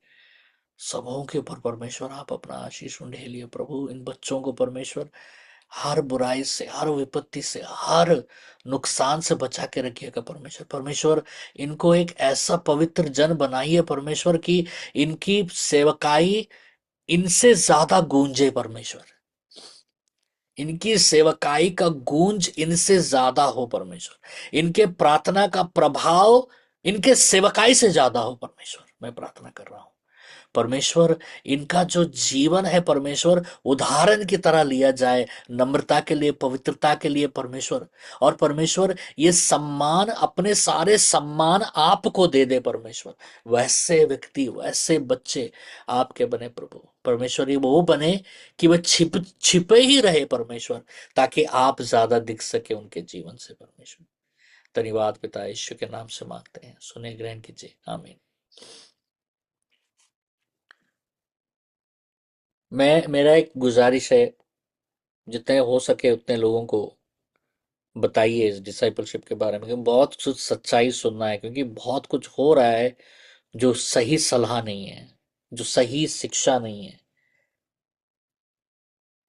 सबों के ऊपर परमेश्वर आप अपना आशीष ढेलिए प्रभु। इन बच्चों को परमेश्वर हर बुराई से, हर विपत्ति से, हर नुकसान से बचा के रखिएगा परमेश्वर। परमेश्वर इनको एक ऐसा पवित्र जन बनाइए परमेश्वर की इनकी सेवकाई इनसे ज्यादा गूंजे परमेश्वर, इनकी सेवकाई का गूंज इनसे ज्यादा हो परमेश्वर, इनके प्रार्थना का प्रभाव इनके सेवकाई से ज्यादा हो परमेश्वर। मैं प्रार्थना कर रहा हूं परमेश्वर, इनका जो जीवन है परमेश्वर उदाहरण की तरह लिया जाए, नम्रता के लिए, पवित्रता के लिए परमेश्वर। और परमेश्वर ये सम्मान, अपने सारे सम्मान आपको दे दे परमेश्वर। वैसे व्यक्ति, वैसे बच्चे आपके बने प्रभु। परमेश्वर ये वो बने कि वह छिपे ही रहे परमेश्वर, ताकि आप ज्यादा दिख सके उनके जीवन से परमेश्वर। धन्यवाद पिता यीशु के नाम से मांगते हैं, सुने ग्रहण कीजिए, आमीन। मेरा एक गुजारिश है, जितने हो सके उतने लोगों को बताइए इस डिसाइपलशिप के बारे में, क्योंकि बहुत कुछ सच्चाई सुनना है, क्योंकि बहुत कुछ हो रहा है जो सही सलाह नहीं है, जो सही शिक्षा नहीं है।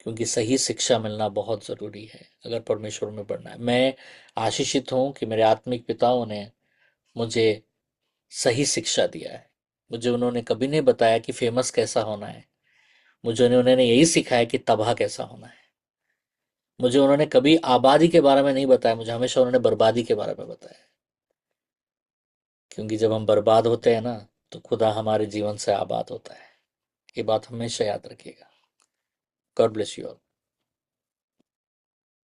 क्योंकि सही शिक्षा मिलना बहुत जरूरी है अगर परमेश्वर में बढ़ना है। मैं आशीषित हूं कि मेरे आत्मिक पिताओं ने मुझे सही शिक्षा दिया है। मुझे उन्होंने कभी नहीं बताया कि फेमस कैसा होना है, मुझे उन्होंने यही सिखाया कि तबाह कैसा होना है। मुझे उन्होंने कभी आबादी के बारे में नहीं बताया, मुझे हमेशा उन्होंने बर्बादी के बारे में बताया। क्योंकि जब हम बर्बाद होते हैं ना, तो खुदा हमारे जीवन से आबाद होता है। ये बात हमेशा याद रखिएगा। God bless you all.